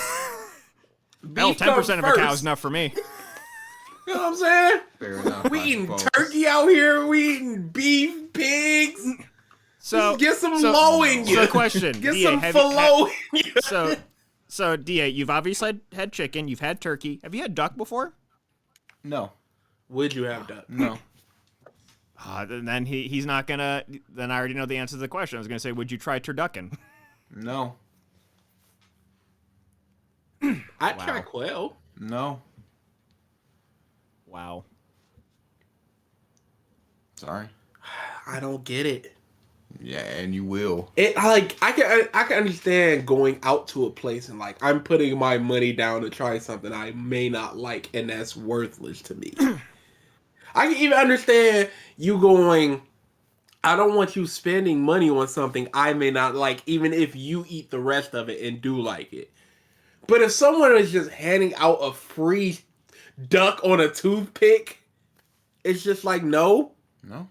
Beef 10% comes of a cow is first. enough for me. You know what I'm saying? Fair enough. We I eating suppose. turkey out here. We eating beef, pigs. So, Get some so, low in you. So, question. Get DA, some have you- fallow in you. So, DA, you've obviously had chicken, you've had turkey. Have you had duck before? No. Would you have done? No. Then he's not gonna. Then I already know the answer to the question. I was gonna say, would you try turducken? No. I'd try quail. No. Wow. Sorry. I don't get it. Yeah, and you will. I can understand going out to a place and like I'm putting my money down to try something I may not like and that's worthless to me. I can even understand you going, I don't want you spending money on something I may not like, even if you eat the rest of it and do like it. But if someone is just handing out a free duck on a toothpick, it's just like, no. No.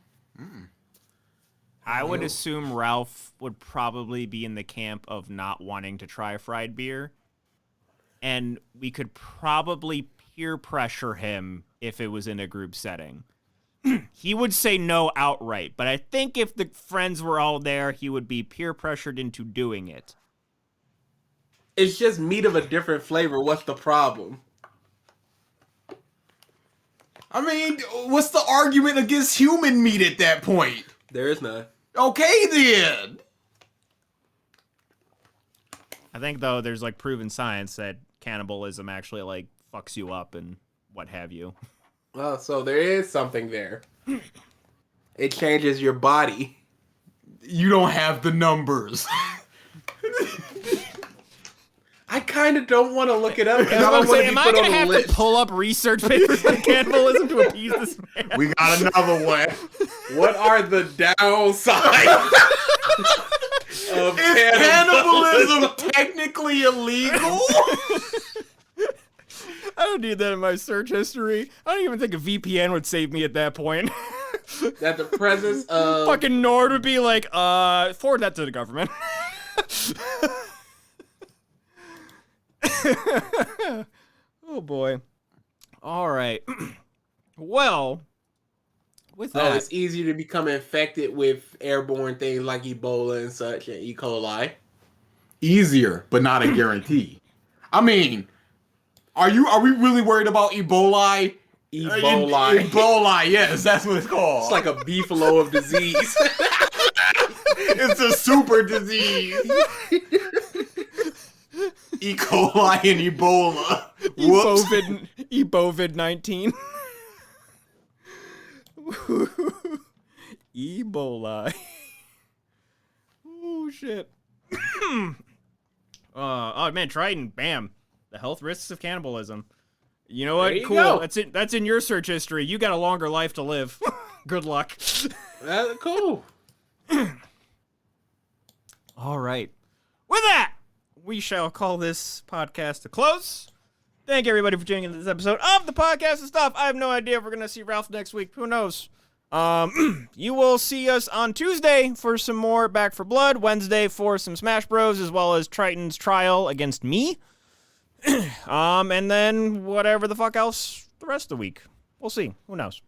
I would assume Ralph would probably be in the camp of not wanting to try fried beer. And we could probably peer pressure him if it was in a group setting. He would say no outright, but I think if the friends were all there, he would be peer pressured into doing it. It's just meat of a different flavor. What's the problem? I mean, what's the argument against human meat at that point? There is none. Okay, then. I think, though, there's, like, proven science that cannibalism actually, like, fucks you up and what have you. Well, so there is something there. It changes your body. You don't have the numbers. I kind of don't want to look it up because I I'm don't want to saying, be am I put going on to a have list. to pull up research papers on cannibalism to appease this man? We got another one. What are the downsides of Is cannibalism technically illegal? I don't need that in my search history. I don't even think a VPN would save me at that point. That the presence of Fucking Nord would be like, forward that to the government. Oh boy. All right. Well, with that, it's easier to become infected with airborne things like Ebola and such and E. coli. Easier, but not a guarantee. I mean, are we really worried about Ebola? Ebola. Ebola, yes, that's what it's called. It's like a beefalo of disease. It's a super disease. E. coli and Ebola. Whoops. Ebovid-19. Ebola. Oh shit. Oh man, Triton, bam. The health risks of cannibalism. You know what? There you Cool. go. That's in your search history. You got a longer life to live. Good luck. That's cool. All right. With that, we shall call this podcast a close. Thank everybody for tuning in to this episode of the Podcast and Stuff. I have no idea if we're going to see Ralph next week. Who knows? You will see us on Tuesday for some more Back for Blood, Wednesday for some Smash Bros, as well as Triton's trial against me. And then whatever the fuck else the rest of the week. We'll see. Who knows?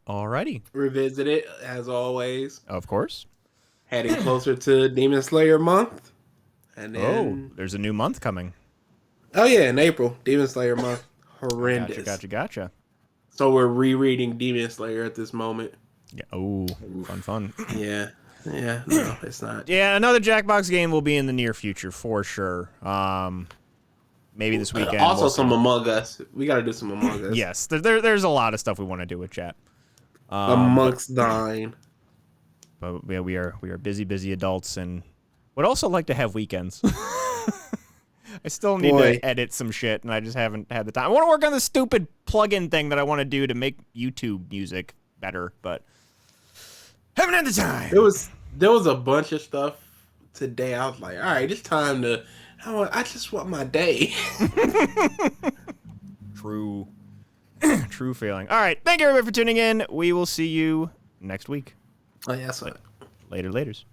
Alrighty. Revisit it, as always. Of course. Heading closer to Demon Slayer month. And then... there's a new month coming. Oh, yeah, in April. Demon Slayer month. Horrendous. Gotcha. So we're rereading Demon Slayer at this moment. Yeah. Oh, fun. Yeah, no, it's not. Yeah, another Jackbox game will be in the near future for sure. Maybe this weekend. Also, some Among Us. We got to do some Among Us. Yes, there's a lot of stuff we want to do with chat. Amongst Nine. But yeah, we are busy adults and would also like to have weekends. I still need to edit some shit, and I just haven't had the time. I want to work on this stupid plug-in thing that I want to do to make YouTube music better, but haven't had the time. There was a bunch of stuff today. I was like, all right, it's time to. I just want my day. True feeling. All right, thank you everybody for tuning in. We will see you next week. Oh yeah, that's what. Laters.